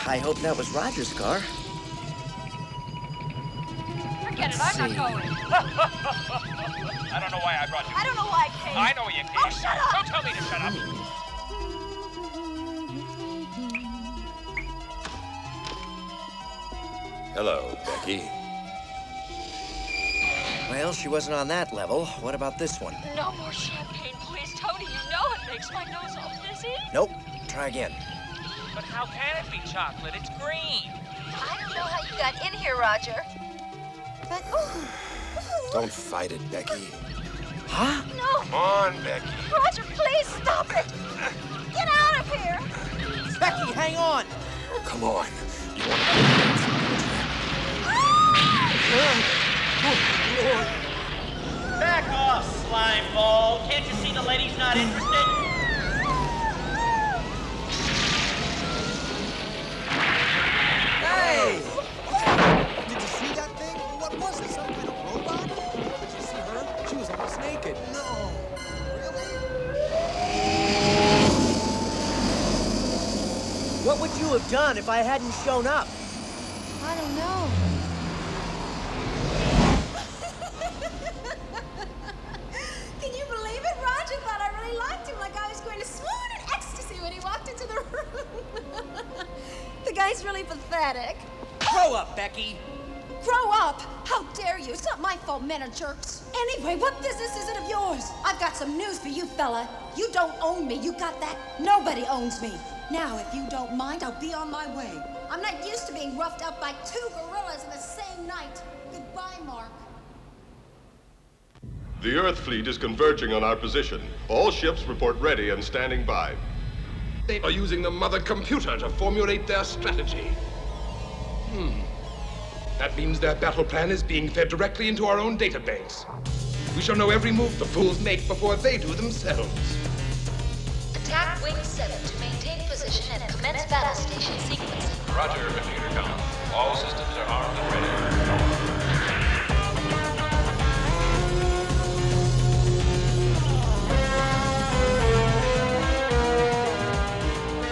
S14: I hope that was Roger's car.
S19: Forget it, I'm not going.
S8: I don't know why I brought you.
S19: I don't know why I came.
S8: I know you came.
S19: Oh, shut up!
S8: Don't tell me to shut up.
S9: Hello, Becky.
S14: Well, she wasn't on that level. What about this one?
S19: No more champagne, please, Tony. You know it makes my nose all fizzy.
S14: Nope. Try again.
S8: But how can it be chocolate? It's green.
S19: I don't know how you got in here, Roger. But,
S9: Don't fight it, Becky.
S14: Huh?
S19: No.
S9: Come on, Becky.
S19: Roger, please stop it. Get out of here.
S14: Becky, hang on.
S9: Come on. You want
S16: Back off, slime ball. Can't you see the lady's not interested?
S25: Hey! Did you see that thing? What was it? Some kind of robot? Did you see her? She was almost naked. No. Really?
S14: What would you have done if I hadn't shown up?
S19: I don't know.
S12: Can you believe it? Roger thought I really liked him, like I was going to swoon in ecstasy when he walked into the room. The guy's really pathetic.
S16: Grow up, Becky.
S12: Grow up! How dare you? It's not my fault men are jerks. Anyway, what business is it of yours? I've got some news for you, fella. You don't own me, you got that? Nobody owns me. Now, if you don't mind, I'll be on my way. I'm not used to being roughed up by 2 gorillas in the same night. Goodbye, Mark.
S17: The Earth fleet is converging on our position. All ships report ready and standing by.
S26: They are using the mother computer to formulate their strategy. That means their battle plan is being fed directly into our own databanks. We shall know every move the fools make before they do themselves.
S4: Attack Wing 7 to maintain position and commence battle station sequencing.
S5: Roger, computer com. All systems are armed and ready.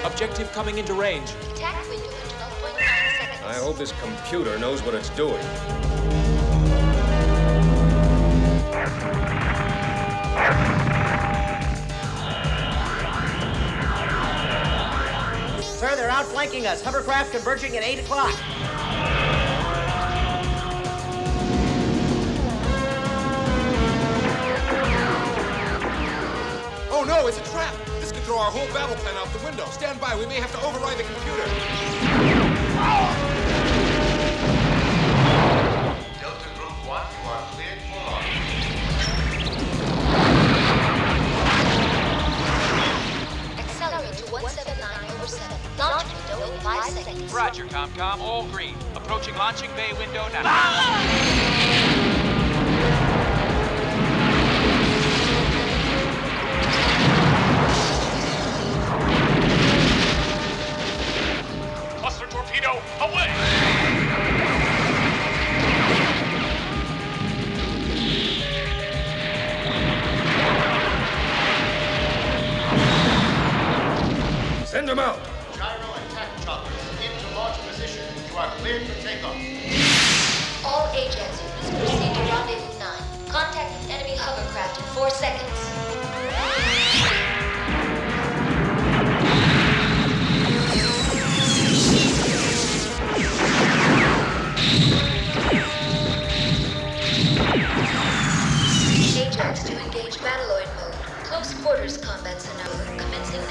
S2: Objective coming into range.
S4: Attack window in 12.9 seconds.
S7: I hope this computer knows what it's doing.
S14: Sir, they're outflanking us. Hovercraft converging at 8 o'clock.
S5: Oh no, it's a trap! This could throw our whole battle plan out the window. Stand by, we may have to override the computer.
S3: Delta Group 1, you are cleared for launch.
S4: Accelerate to 179/7. Launch window in 5 seconds.
S8: Roger, ComCom. All green. Approaching launching bay window now.
S10: Cluster torpedo, away!
S7: Send them out!
S3: Gyro attack choppers into launch position. You are cleared for takeoff.
S4: All Ajax units proceed to rendezvous 9. Contact with enemy hovercraft in 4 seconds. Ajax to engage Battleoid mode. Close quarters combat scenario commencing now.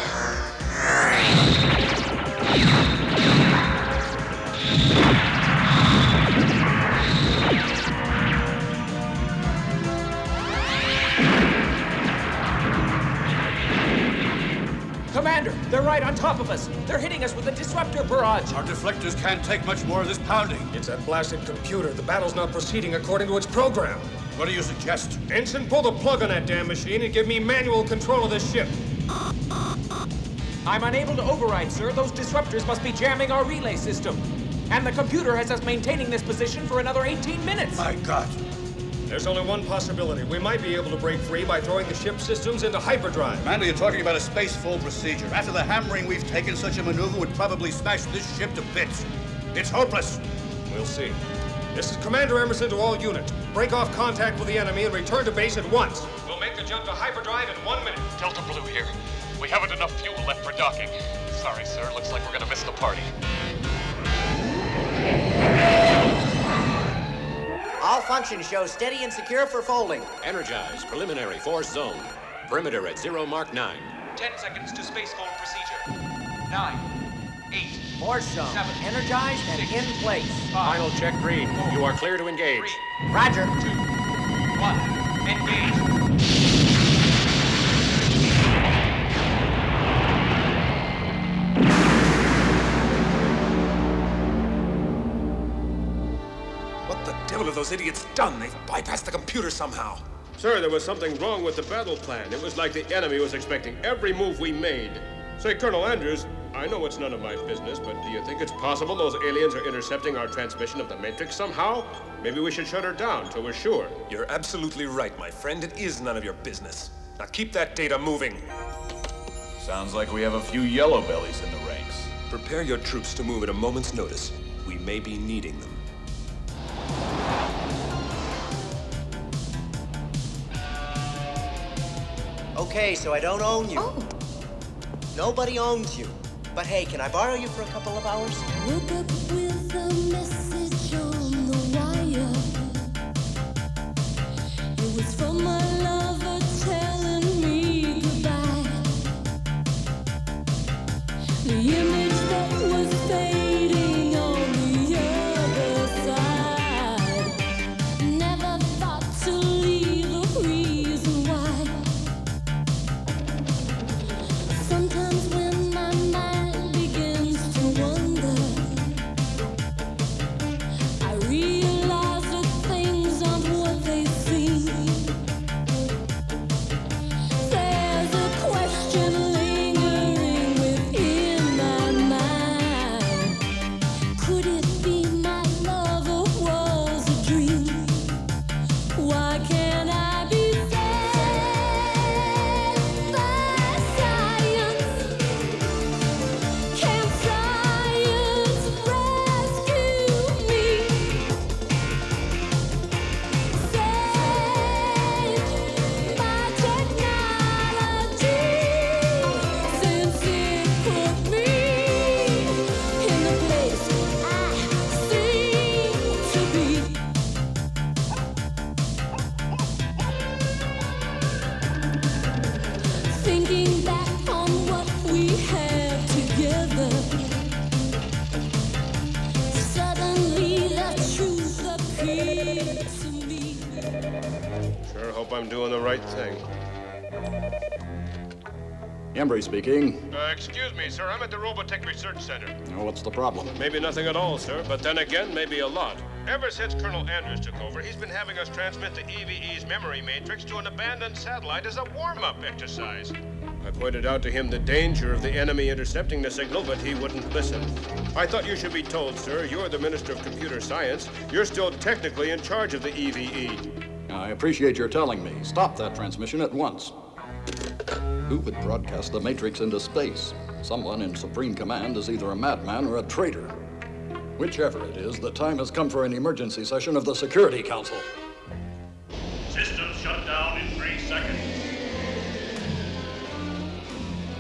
S2: Commander, they're right on top of us. They're hitting us with a disruptor barrage.
S27: Our deflectors can't take much more of this pounding.
S7: It's that blasted computer. The battle's not proceeding according to its program.
S27: What do you suggest?
S7: Ensign, pull the plug on that damn machine and give me manual control of this ship.
S2: I'm unable to override, sir. Those disruptors must be jamming our relay system. And the computer has us maintaining this position for another 18 minutes.
S1: My God.
S7: There's only one possibility. We might be able to break free by throwing the ship systems into hyperdrive.
S3: Commander, you're talking about a space-full procedure. After the hammering we've taken, such a maneuver would probably smash this ship to bits. It's hopeless.
S7: We'll see. This is Commander Emerson to all units. Break off contact with the enemy and return to base at once. We'll make the jump to hyperdrive in 1 minute.
S5: Delta Blue here. We haven't enough fuel left for docking. Sorry, sir. Looks like we're gonna miss the party.
S14: All functions show steady and secure for folding.
S9: Energize. Preliminary force zone. Perimeter at 0 Mark 9.
S2: 10 seconds to spacefold procedure. 9, 8,
S14: Force zone.
S2: 7,
S14: Energized and
S2: 6,
S14: in place.
S2: 5,
S9: Final check green.
S2: 4,
S9: You are clear to engage.
S2: 3,
S14: Roger.
S2: 2, 1, engage.
S7: What the devil have those idiots done? They've bypassed the computer somehow.
S17: Sir, there was something wrong with the battle plan. It was like the enemy was expecting every move we made. Say, Colonel Andrews, I know it's none of my business, but do you think it's possible those aliens are intercepting our transmission of the Matrix somehow? Maybe we should shut her down till we're sure.
S7: You're absolutely right, my friend. It is none of your business. Now keep that data moving.
S6: Sounds like we have a few yellow bellies in the ranks.
S7: Prepare your troops to move at a moment's notice. We may be needing them.
S14: Okay, so I don't own you.
S19: Oh.
S14: Nobody owns you. But hey, can I borrow you for a couple of hours?
S11: Woke up with a message on the wire. It was from my lover telling me goodbye. The image that was fading on the other side. Never thought to leave a reason why. Sometimes when my mind begins to wonder, I realize that things aren't what they seem. There's a question lingering within my mind. Could it be my love or was a dream? Why can't I be saved by science? Can science rescue me? Saved by technology, since it put me in the place I seem to be. Thinking back on what we had together, suddenly the truth appeared to me.
S17: Sure hope I'm doing the right thing.
S6: Embry speaking.
S17: Excuse me, sir. I'm at the Robotech Research Center.
S6: Oh, what's the problem?
S17: Maybe nothing at all, sir, but then again, maybe a lot. Ever since Colonel Andrews took over, he's been having us transmit the EVE's memory matrix to an abandoned satellite as a warm-up exercise. I pointed out to him the danger of the enemy intercepting the signal, but he wouldn't listen. I thought you should be told, sir, you're the Minister of Computer Science. You're still technically in charge of the EVE.
S6: I appreciate your telling me. Stop that transmission at once. Who would broadcast the Matrix into space? Someone in Supreme Command is either a madman or a traitor. Whichever it is, the time has come for an emergency session of the Security Council.
S10: Systems shut down in 3 seconds.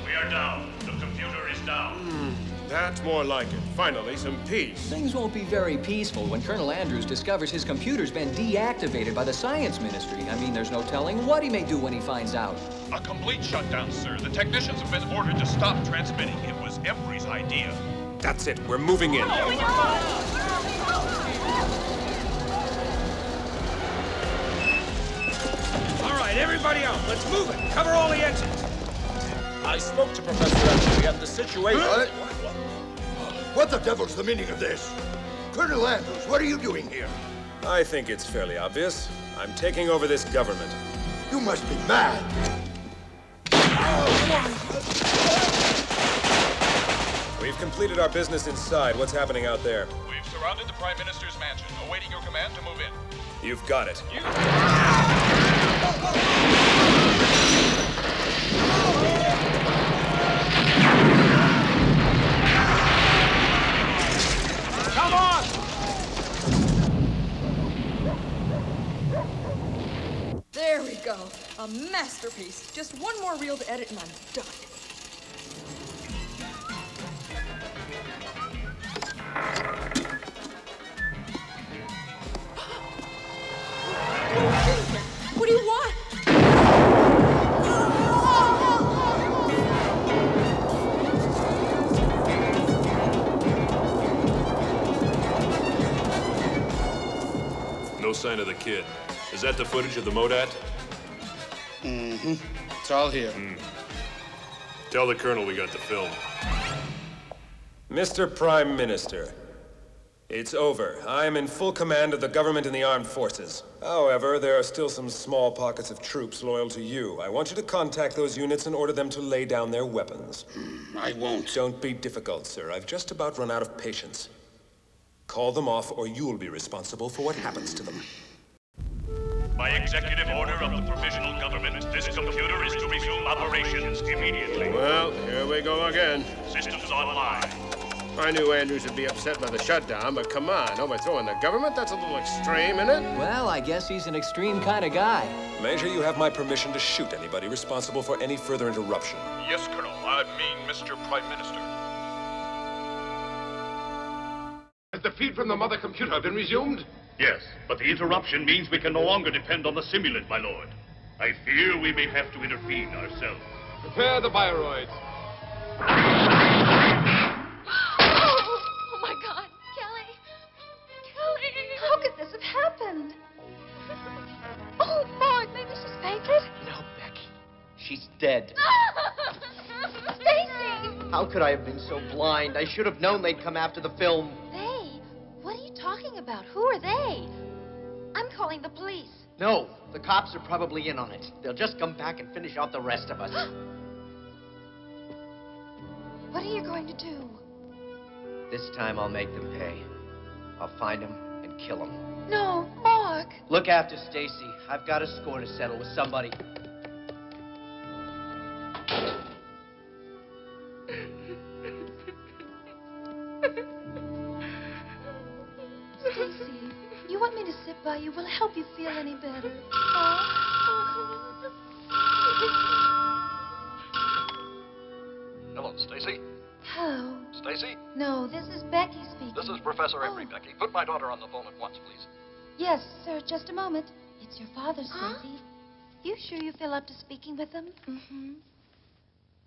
S10: We are down. The computer is down.
S17: That's more like it. Finally, some peace.
S8: Things won't be very peaceful when Colonel Andrews discovers his computer's been deactivated by the Science Ministry. I mean, there's no telling what he may do when he finds out.
S5: A complete shutdown, sir. The technicians have been ordered to stop transmitting. It was Embry's idea.
S7: That's it. We're moving in.
S8: All right, everybody out. Let's move it. Cover all the exits.
S9: I spoke to Professor Emerson at the situation.
S20: What the devil's the meaning of this? Colonel Andrews, what are you doing here?
S7: I think it's fairly obvious. I'm taking over this government.
S20: You must be mad.
S7: We've completed our business inside. What's happening out there?
S13: We've surrounded the Prime Minister's mansion, awaiting your command to move in.
S7: You've got it.
S8: Come on!
S12: There we go. A masterpiece. Just one more reel to edit and I'm done. What do you want?
S17: No sign of the kid. Is that the footage of the Modat?
S1: Mm-hmm. It's all here.
S17: Tell the Colonel we got the film.
S7: Mr. Prime Minister, it's over. I am in full command of the government and the armed forces. However, there are still some small pockets of troops loyal to you. I want you to contact those units and order them to lay down their weapons.
S1: I won't.
S7: Don't be difficult, sir. I've just about run out of patience. Call them off, or you'll be responsible for what happens to them.
S10: By executive order of the provisional government, this computer is to resume operations immediately.
S17: Well, here we go again.
S10: Systems online.
S17: I knew Andrews would be upset by the shutdown, but come on, overthrowing the government? That's a little extreme, isn't it?
S8: Well, I guess he's an extreme kind of guy.
S7: Major, you have my permission to shoot anybody responsible for any further interruption.
S13: Yes, Colonel. I mean, Mr. Prime Minister.
S27: Has the feed from the mother computer been resumed?
S10: Yes, but the interruption means we can no longer depend on the simulant, my lord. I fear we may have to intervene ourselves.
S27: Prepare the bioroids.
S19: Oh my God, Kelly! Kelly! How could this have happened? Oh, Mark, maybe she's fainted?
S14: No, Becky. She's dead.
S19: Stacy!
S14: How could I have been so blind? I should have known they'd come after the film.
S19: They? What are you talking about? Who are they? I'm calling the police.
S14: No, the cops are probably in on it. They'll just come back and finish off the rest of us.
S19: What are you going to do?
S14: This time I'll make them pay. I'll find them and kill them.
S19: No, Mark.
S14: Look after Stacy. I've got a score to settle with somebody.
S19: Stacy, you want me to sit by you? Will it help you feel any better?
S6: Hello, Stacy.
S19: Hello.
S6: Stacy?
S19: No, this is Becky speaking.
S6: This is Professor Embry, Becky. Put my daughter on the phone at once, please.
S19: Yes, sir, just a moment. It's your father, Stacy. You sure you feel up to speaking with him? Mm-hmm.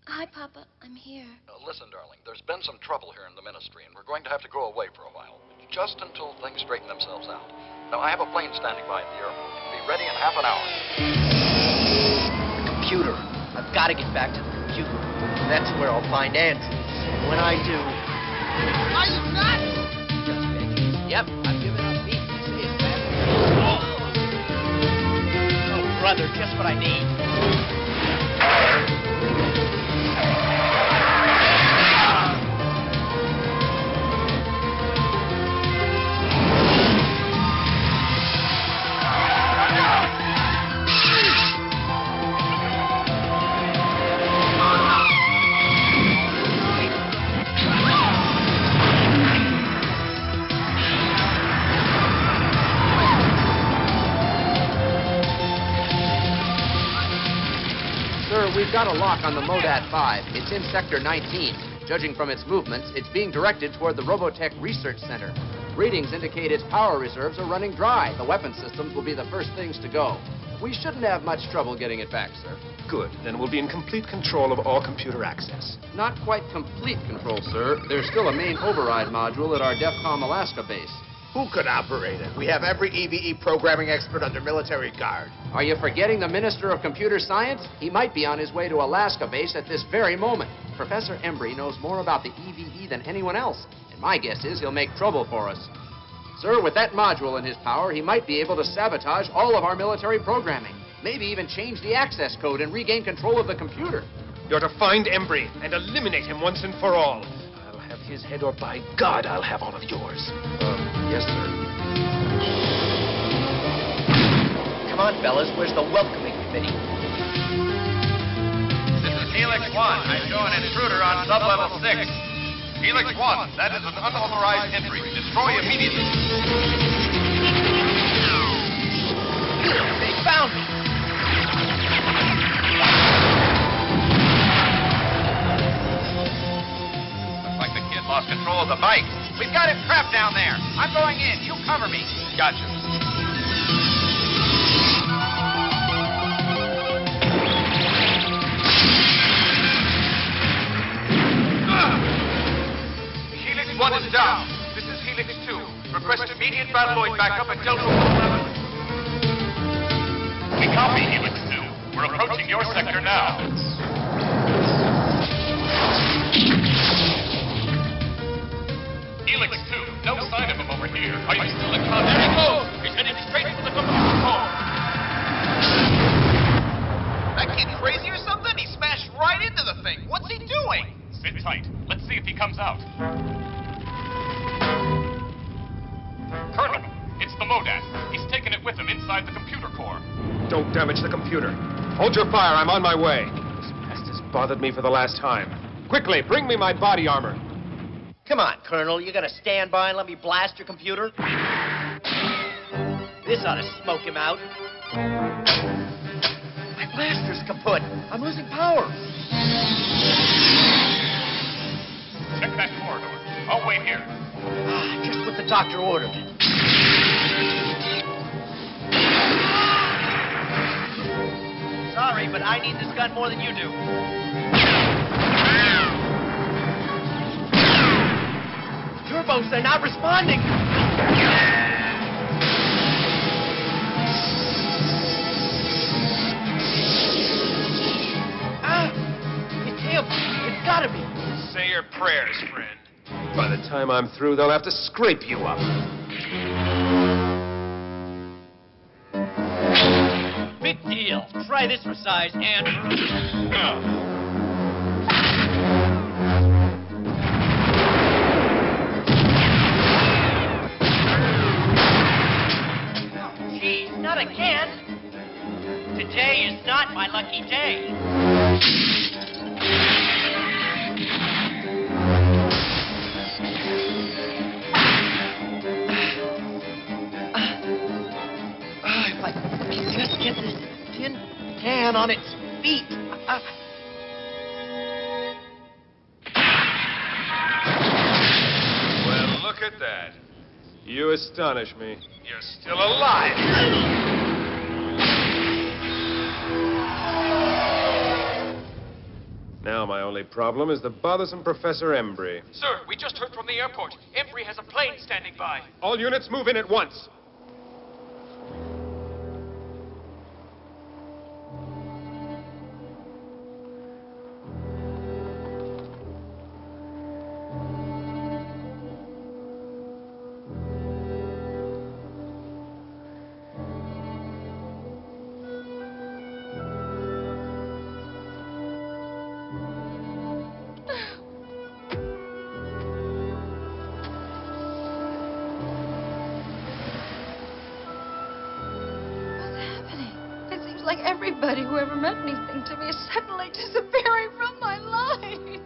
S19: Hi, Papa. I'm here.
S6: Listen, darling, there's been some trouble here in the ministry, and we're going to have to go away for a while. Just until things straighten themselves out. Now, I have a plane standing by at the airport. It'll be ready in half an hour.
S14: The computer. I've got to get back to the computer. That's where I'll find Andrews. And when I do...
S8: Are you nuts?
S14: Just Becky. Yep, I've given up beef. This is bad. Oh, brother, just what I need.
S15: We've got a lock on the Modat 5. It's in Sector 19. Judging from its movements, it's being directed toward the Robotech Research Center. Readings indicate its power reserves are running dry. The weapon systems will be the first things to go. We shouldn't have much trouble getting it back, sir.
S7: Good. Then we'll be in complete control of all computer access.
S15: Not quite complete control, sir. There's still a main override module at our DEFCOM Alaska base.
S8: Who could operate it? We have every EVE programming expert under military guard.
S15: Are you forgetting the Minister of Computer Science? He might be on his way to Alaska base at this very moment. Professor Embry knows more about the EVE than anyone else, and my guess is he'll make trouble for us. Sir, with that module in his power, he might be able to sabotage all of our military programming. Maybe even change the access code and regain control of the computer.
S7: You're to find Embry and eliminate him once and for all. I'll
S26: his head, or by God, I'll have all of yours.
S6: Yes, sir.
S14: Come on, fellas. Where's the welcoming committee?
S16: This is Helix 1. I show an intruder on sublevel 6. Helix 1, that is an unauthorized entry. Destroy immediately.
S14: They found me!
S16: Looks like the kid lost control of the bike. We've got him trapped down there. I'm going in. You cover me. Gotcha. Helix 1 is down. This is Helix 2. Request immediate Battloid backup at Delta 11. We copy, Helix 2. We're approaching your sector now. Helix 2, no sign of him over here. Are you still in contact? There he goes! He's heading straight for the computer core. That kid crazy or something? He smashed right into the thing. What's he doing? Sit tight. Let's see if he comes out. Colonel, it's the Modat. He's taken it with him inside the computer core.
S7: Don't damage the computer. Hold your fire, I'm on my way. This pest has bothered me for the last time. Quickly, bring me my body armor.
S14: Come on, Colonel. You gonna stand by and let me blast your computer? This ought to smoke him out. My blaster's kaput. I'm losing power.
S16: Check that corridor. I'll wait here.
S14: Just what the doctor ordered. Sorry, but I need this gun more than you do. Turbos, they're not responding. It's gotta be.
S16: Say your prayers, friend.
S7: By the time I'm through, they'll have to scrape you up.
S14: Big deal. Try this for size, Andrew. Geez, not again. Today is not my lucky day. If I can just get this tin can on its feet.
S16: Well, look at that.
S7: You astonish me.
S16: You're still alive.
S7: Now my only problem is the bothersome Professor Embry.
S8: Sir, we just heard from the airport. Embry has a plane standing by.
S7: All units move in at once.
S12: Like everybody who ever meant anything to me is suddenly disappearing from my life.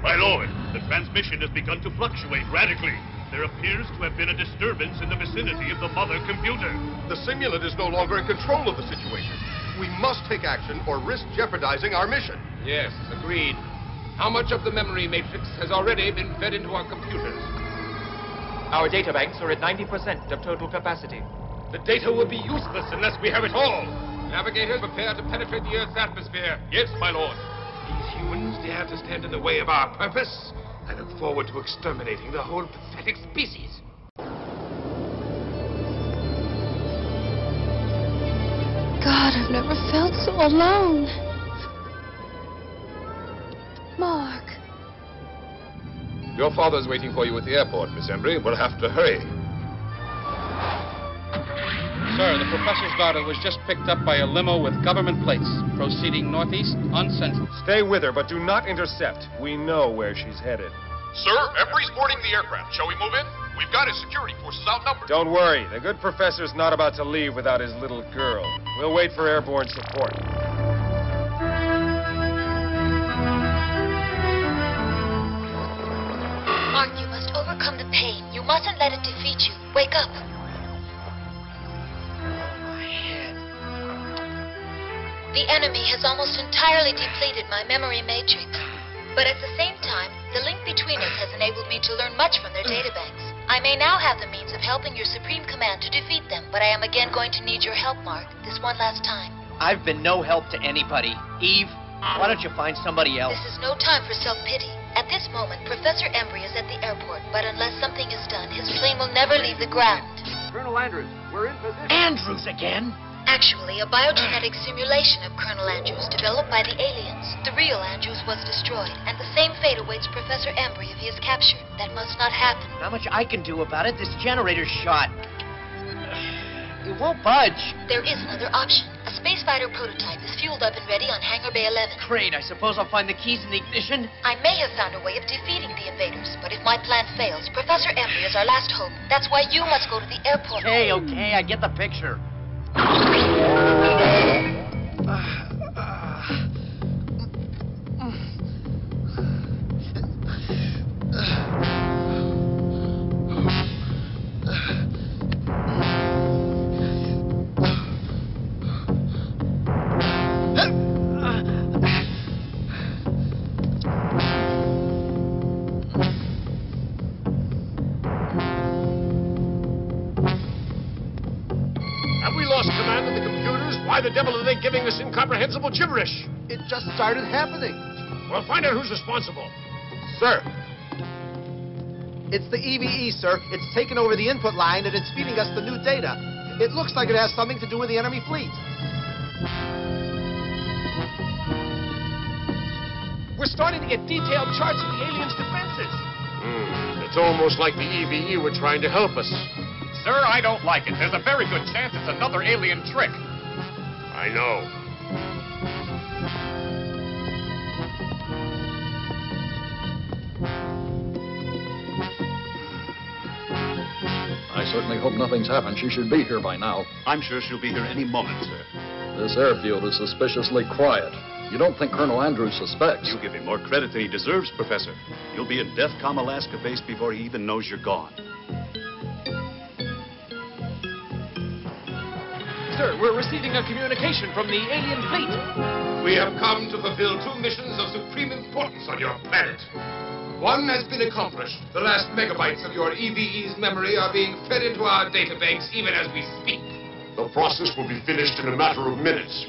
S10: My lord, the transmission has begun to fluctuate radically. There appears to have been a disturbance in the vicinity of the mother computer.
S3: The simulant is no longer in control of the situation. We must take action or risk jeopardizing our mission.
S8: Yes, agreed. How much of the memory matrix has already been fed into our computers?
S2: Our data banks are at 90% of total capacity.
S8: The data will be useless unless we have it all. Navigators, prepare to penetrate the Earth's atmosphere. Yes, my lord.
S26: These humans dare to stand in the way of our purpose. I look forward to exterminating the whole pathetic species.
S12: God, I've never felt so alone. Mark.
S8: Your father's waiting for you at the airport, Miss Embry. We'll have to hurry.
S4: Sir, the professor's daughter was just picked up by a limo with government plates, proceeding northeast on Central.
S7: Stay with her, but do not intercept. We know where she's headed.
S13: Sir, Embry's boarding the aircraft. Shall we move in? We've got his security forces outnumbered.
S7: Don't worry. The good professor's not about to leave without his little girl. We'll wait for airborne support.
S18: Mark, you must overcome the pain. You mustn't let it defeat you. Wake up. The enemy has almost entirely depleted my memory matrix. But at the same time, the link between us has enabled me to learn much from their databanks. I may now have the means of helping your Supreme Command to defeat them, but I am again going to need your help, Mark, this one last time.
S14: I've been no help to anybody. Eve, why don't you find somebody else?
S18: This is no time for self-pity. At this moment, Professor Embry is at the airport, but unless something is done, his plane will never leave the ground.
S15: Colonel Andrews, we're in position.
S14: Andrews again?
S18: Actually, a biogenetic simulation of Colonel Andrews developed by the aliens. The real Andrews was destroyed, and the same fate awaits Professor Embry if he is captured. That must not happen.
S14: Not much I can do about it. This generator's shot. It won't budge.
S18: There is another option. A space fighter prototype is fueled up and ready on Hangar Bay 11.
S14: Great, I suppose I'll find the keys in the ignition.
S18: I may have found a way of defeating the invaders, but if my plan fails, Professor Embry is our last hope. That's why you must go to the airport.
S14: Okay, I get the picture.
S17: Why the devil are they giving this incomprehensible gibberish?
S8: It just started happening.
S17: Well, find out who's responsible.
S8: Sir. It's the EVE, sir. It's taken over the input line and it's feeding us the new data. It looks like it has something to do with the enemy fleet.
S17: We're starting to get detailed charts of the aliens' defenses. It's almost like the EVE were trying to help us.
S13: Sir, I don't like it. There's a very good chance it's another alien trick.
S17: I know.
S6: I certainly hope nothing's happened. She should be here by now.
S10: I'm sure she'll be here any moment, sir.
S6: This airfield is suspiciously quiet. You don't think Colonel Andrews suspects?
S10: You give him more credit than he deserves, Professor. You'll be in DEFCON Alaska base before he even knows you're gone.
S2: Sir, we're receiving a communication from the alien fleet.
S26: We have come to fulfill 2 missions of supreme importance on your planet. One has been accomplished. The last megabytes of your EVE's memory are being fed into our databanks even as we speak.
S17: The process will be finished in a matter of minutes.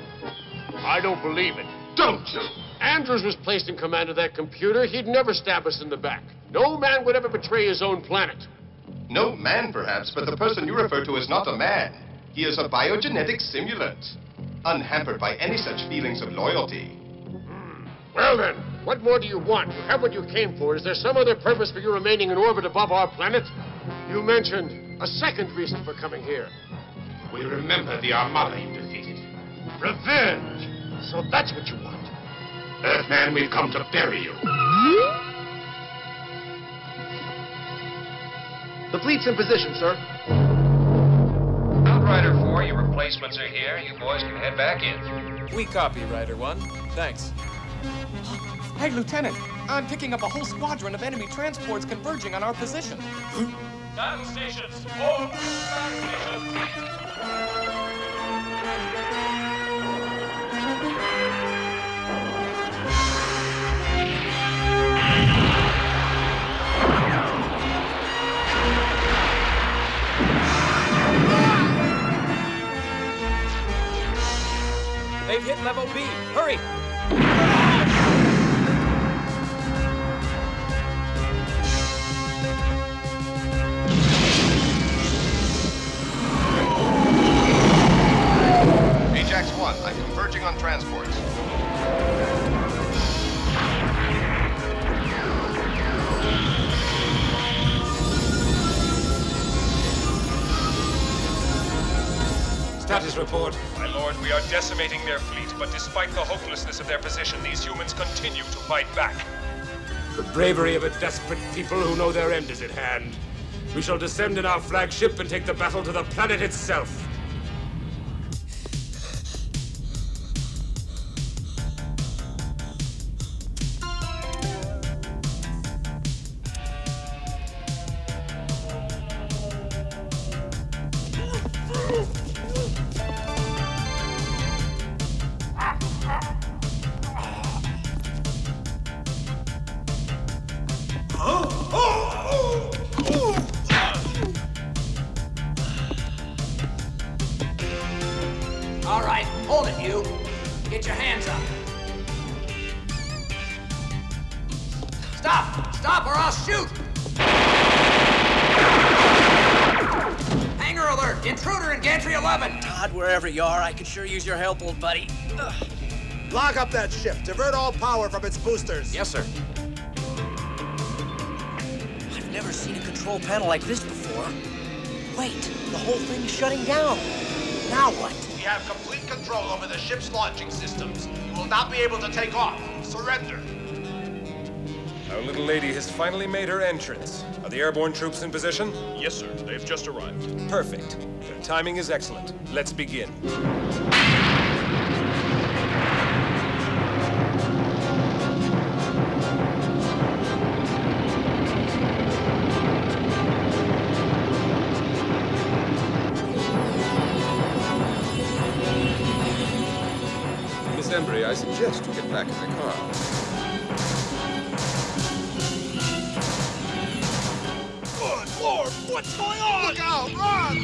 S17: I don't believe it.
S26: Don't you?
S17: Andrews was placed in command of that computer. He'd never stab us in the back. No man would ever betray his own planet.
S21: No man, perhaps, but the person you refer to is not a man. He is a biogenetic simulant, unhampered by any such feelings of loyalty.
S17: Well then, what more do you want? You have what you came for. Is there some other purpose for you remaining in orbit above our planet? You mentioned a second reason for coming here.
S26: We remember the Armada you defeated.
S17: Revenge! So that's what you want.
S26: Earthman, we've come to bury you.
S8: The fleet's in position, sir.
S22: Rider 4, your replacements are here. You boys can head back in.
S5: We copy, Rider 1. Thanks.
S2: Hey, Lieutenant, I'm picking up a whole squadron of enemy transports converging on our position.
S5: Battle stations! All battle stations!
S2: They've hit level B. Hurry!
S21: Ajax 1, I'm converging on transports.
S7: status report?
S17: My lord, we are decimating their fleet, but despite the hopelessness of their position, these humans continue to fight back.
S7: The bravery of a desperate people who know their end is at hand. We shall descend in our flagship and take the battle to the planet itself.
S8: All right, hold it, you. Get your hands up. Stop! Stop or I'll shoot! Hangar alert! Intruder in gantry 11!
S14: Todd, wherever you are, I could sure use your help, old buddy. Ugh.
S1: Lock up that ship. Divert all power from its boosters.
S8: Yes, sir.
S14: I've never seen a control panel like this before. Wait, the whole thing's shutting down. Now what?
S9: We have complete control over the ship's launching systems. You will not be able to take off. Surrender.
S7: Our little lady has finally made her entrance. Are the airborne troops in position?
S17: Yes, sir. They've just arrived.
S7: Perfect. Their timing is excellent. Let's begin.
S5: Miss Embry, I suggest you get back in the car.
S1: Good Lord, what's going on? Look out, run!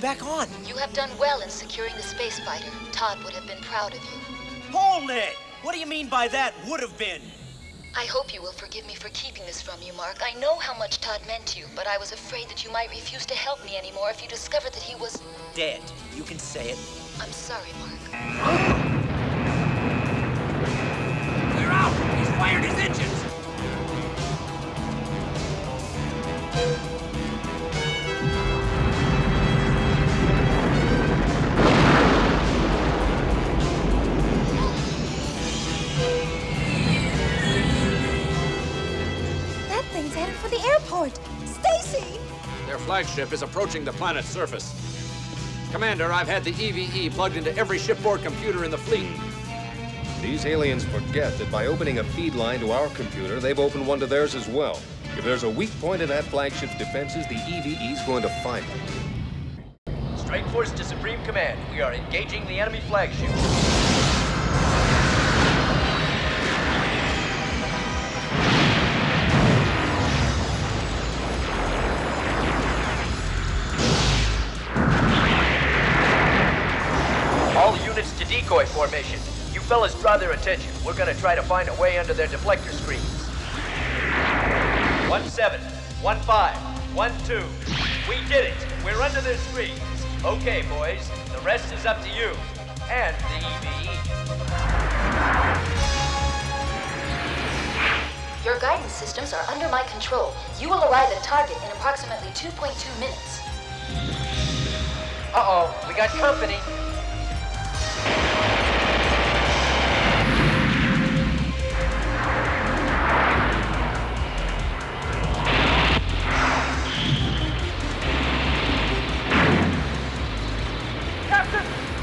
S14: Back on.
S18: You have done well in securing the space fighter. Todd would have been proud of you.
S14: Hold it! What do you mean by that, would have been?
S18: I hope you will forgive me for keeping this from you, Mark. I know how much Todd meant to you, but I was afraid that you might refuse to help me anymore if you discovered that he was...
S14: dead. You can say it.
S18: I'm sorry, Mark.
S8: Clear out! He's fired his engines!
S19: Headed for the airport. Stacy!
S15: Their flagship is approaching the planet's surface. Commander, I've had the EVE plugged into every shipboard computer in the fleet.
S5: These aliens forget that by opening a feed line to our computer, they've opened one to theirs as well. If there's a weak point in that flagship's defenses, the EVE's going to find it.
S11: Strike Force to Supreme Command. We are engaging the enemy flagship. All units to decoy formation. You fellas draw their attention. We're gonna try to find a way under their deflector screens. 1-7, 1-5, 1-2. We did it! We're under their screens. Okay, boys. The rest is up to you. And the EVE.
S18: Your guidance systems are under my control. You will arrive at target in approximately 2.2 minutes.
S11: Uh-oh, we got company.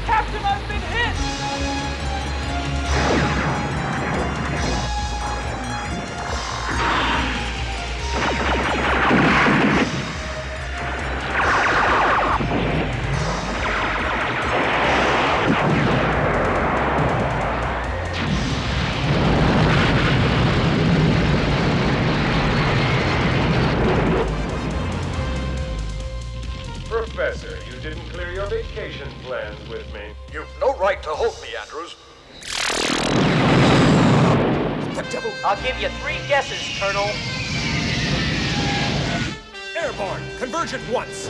S8: Captain, I've been hit!
S11: I'll give you 3 guesses, Colonel.
S7: Airborne! Converge at once!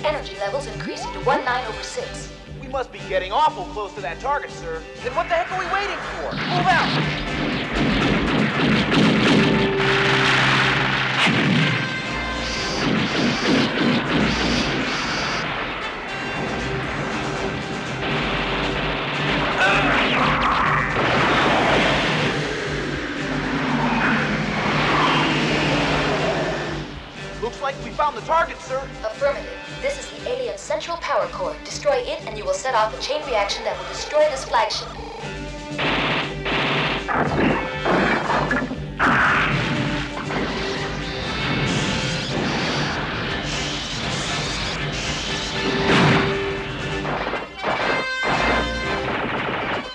S18: Energy levels increasing to 19/6.
S11: We must be getting awful close to that target, sir. Then what the heck are we waiting for? Move out! Looks like we found the target, sir.
S18: Affirmative. This is the alien central power core. Destroy it and you will set off a chain reaction that will destroy this flagship.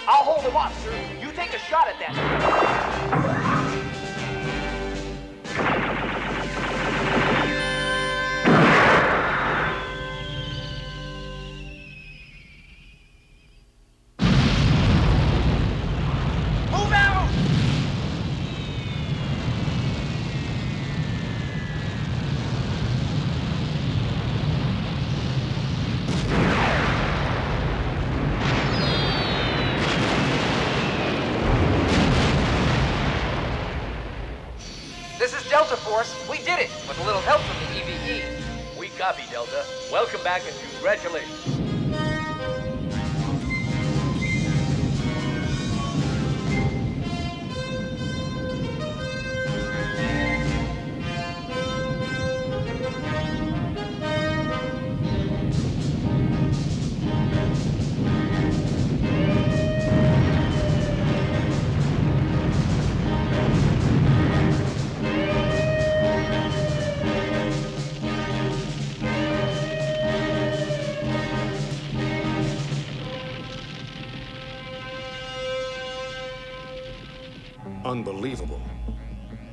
S11: I'll hold him off, sir. You take a shot at that. Delta Force, we did it, with a little help from the EVE.
S3: We copy, Delta. Welcome back and congratulations.
S5: Unbelievable.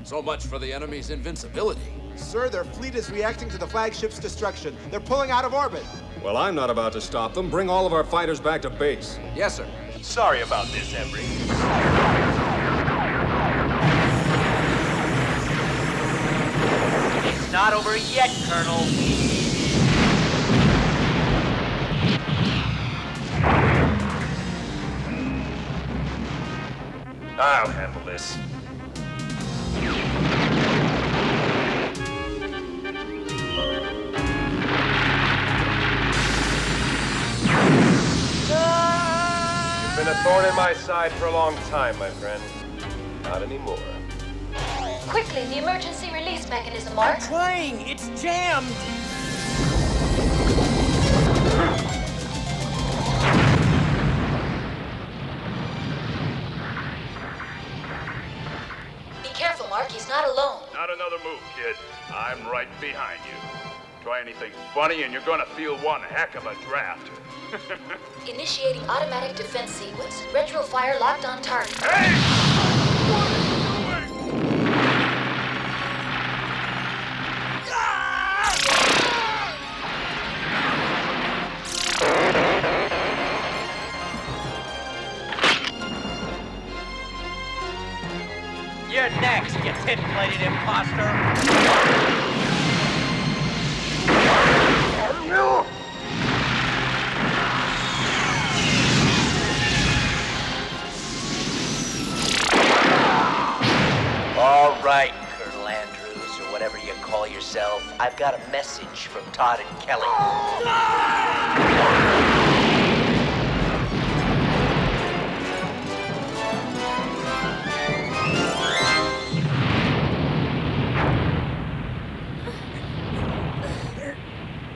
S16: So much for the enemy's invincibility.
S20: Sir, their fleet is reacting to the flagship's destruction. They're pulling out of orbit.
S5: Well, I'm not about to stop them. Bring all of our fighters back to base.
S16: Yes, sir.
S3: Sorry about this, Embry.
S11: It's not over yet, Colonel.
S7: I'll handle this. You've been a thorn in my side for a long time, my friend. Not anymore.
S18: Quickly, the emergency release mechanism, Mark.
S8: I'm trying. It's jammed.
S18: Be careful, Mark. He's not alone.
S13: Not another move, kid. I'm right behind you. Try anything funny and you're gonna feel one heck of a draft.
S18: Initiating automatic defense sequence. Retro fire locked on target.
S13: Hey! What are you doing?
S11: You're next, you tin-plated imposter! All right, Colonel Andrews, or whatever you call yourself. I've got a message from Todd and Kelly.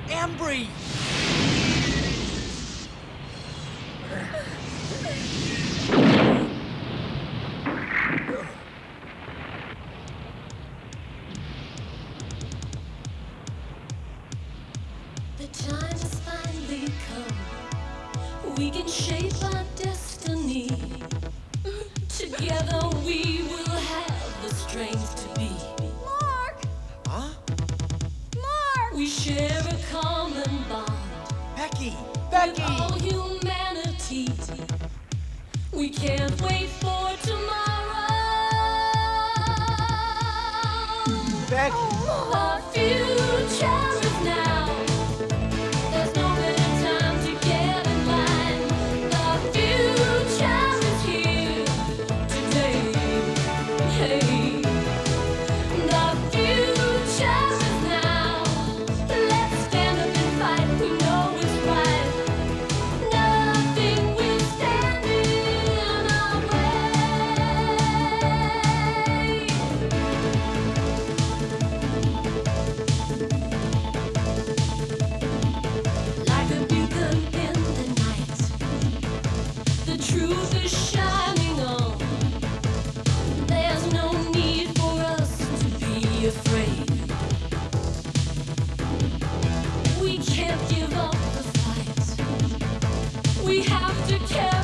S8: Embry!
S23: The time has finally come. We can shape our destiny. Together we will have the strength to be.
S8: Huh?
S23: We share a common bond.
S8: Becky!
S23: With all humanity. We can't wait for tomorrow.
S8: Becky!
S23: Our future is now. There's no better time to get in line. The future is here today. Hey, the future is now. Let's stand up and fight. We know it's right. Nothing will stand in our way. Like a beacon in the night, the truth is shining on. There's no need for us to be afraid. We can't give up the fight. We have to carry